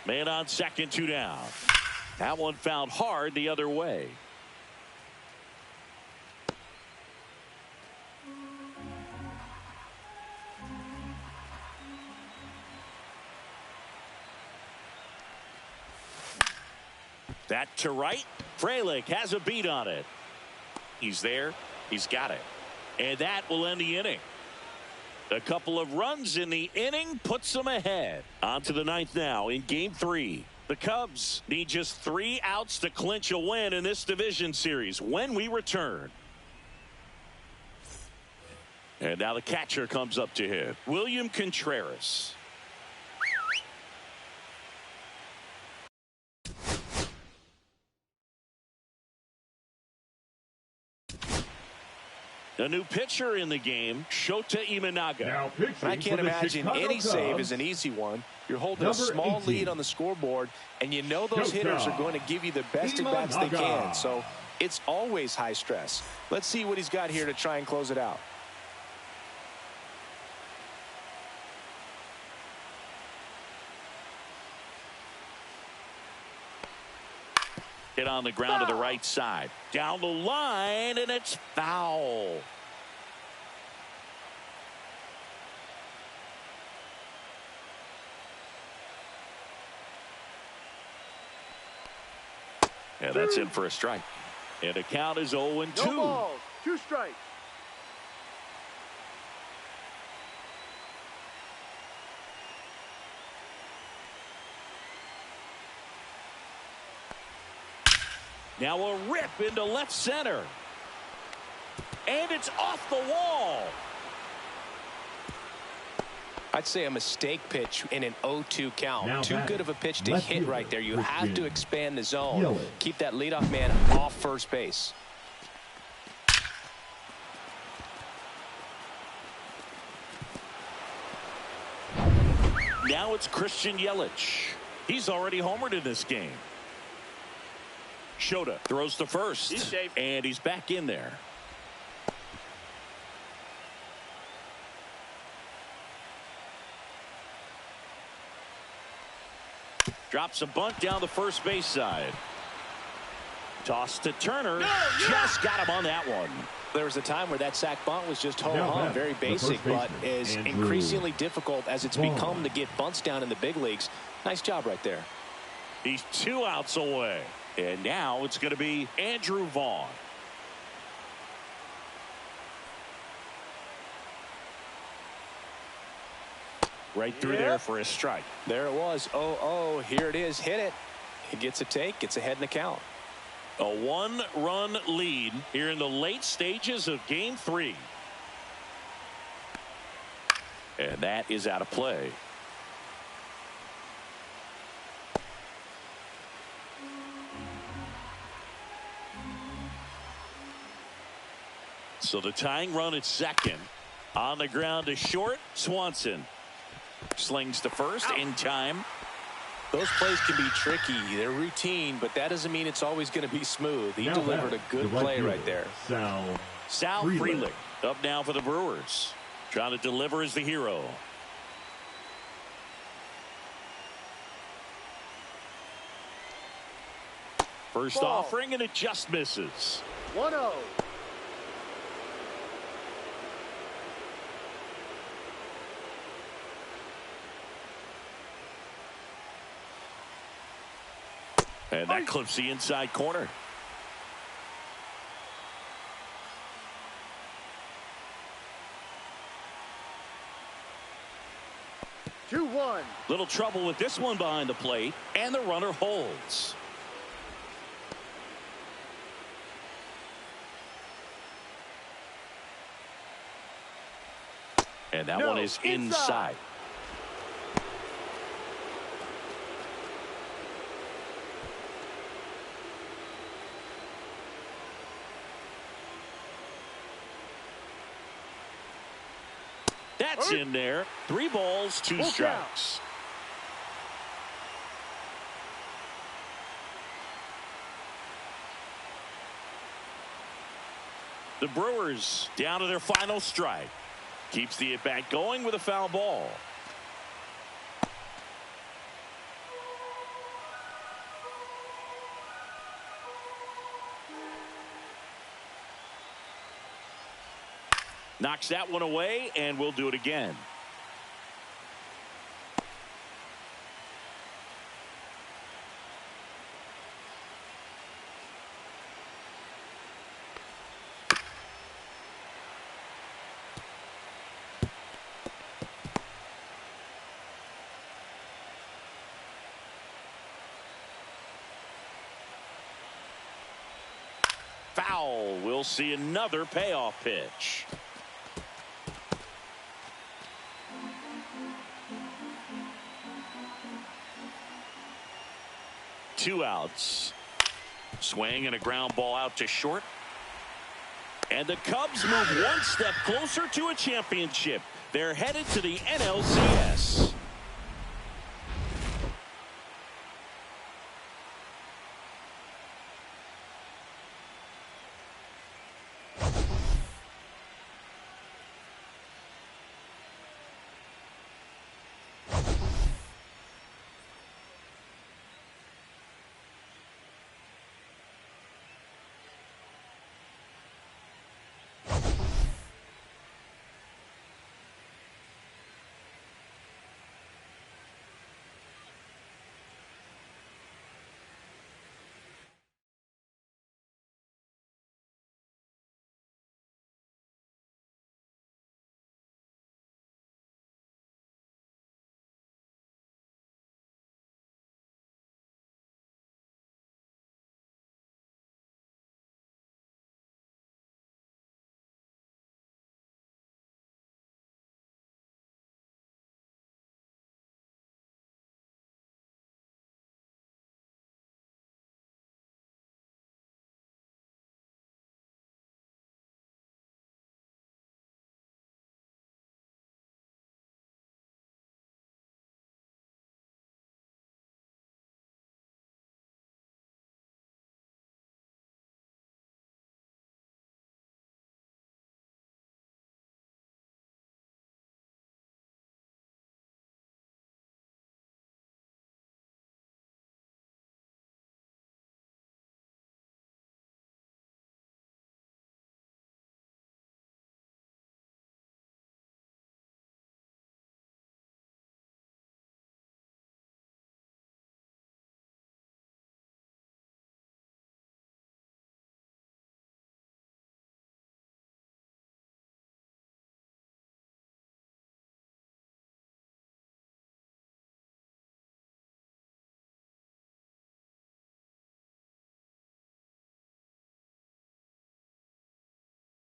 Man on second, 2 down. That one found hard the other way. That to right. Frelick has a beat on it. He's there. He's got it. And that will end the inning. A couple of runs in the inning puts them ahead. On to the 9th now in game 3. The Cubs need just 3 outs to clinch a win in this division series when we return. And now the catcher comes up to hit. William Contreras. A new pitcher in the game, Shota Imanaga. I can't imagine any save is an easy one. You're holding a small lead on the scoreboard, and you know those hitters are going to give you the best at-bats they can. So it's always high stress. Let's see what he's got here to try and close it out. Hit on the ground to the right side. Down the line, and it's foul. And that's in for a strike. And the count is 0-2. No balls, 2 strikes. Now a rip into left center. And it's off the wall. I'd say a mistake pitch in an 0-2 count. Now Too good of a pitch to hit right there. You have to expand the zone. Yelich. Keep that leadoff man off first base. Now it's Christian Yelich. He's already homered in this game. Shota throws to first. He's safe. And he's back in there. Drops a bunt down the first base side. Toss to Turner. Just got him on that one. There was a time where that sac bunt was just ho-hum, very basic, but is increasingly difficult as it's become to get bunts down in the big leagues. Nice job right there. He's 2 outs away. And now it's going to be Andrew Vaughn. Right through there for a strike. There it was. 0-0. Here it is. Hit it. He gets a take. Gets ahead in the count. A 1-run lead here in the late stages of game 3. And that is out of play. So the tying run at second. On the ground to short. Swanson slings to first in time. Those plays can be tricky. They're routine, but that doesn't mean it's always going to be smooth. He delivered a good play right there. Sal Frelick up now for the Brewers. Trying to deliver as the hero. First Ball. offering, and it just misses. 1-0. And that clips the inside corner. Two, 1. Little trouble with this one behind the plate, and the runner holds. And that one is inside. That's in there. 3 balls, 2 strikes. The Brewers down to their final strike. Keeps the at-bat going with a foul ball. Knocks that one away, and we'll do it again. Foul. We'll see another payoff pitch. Two outs. Swing and a ground ball out to short. And the Cubs move one step closer to a championship. They're headed to the NLCS.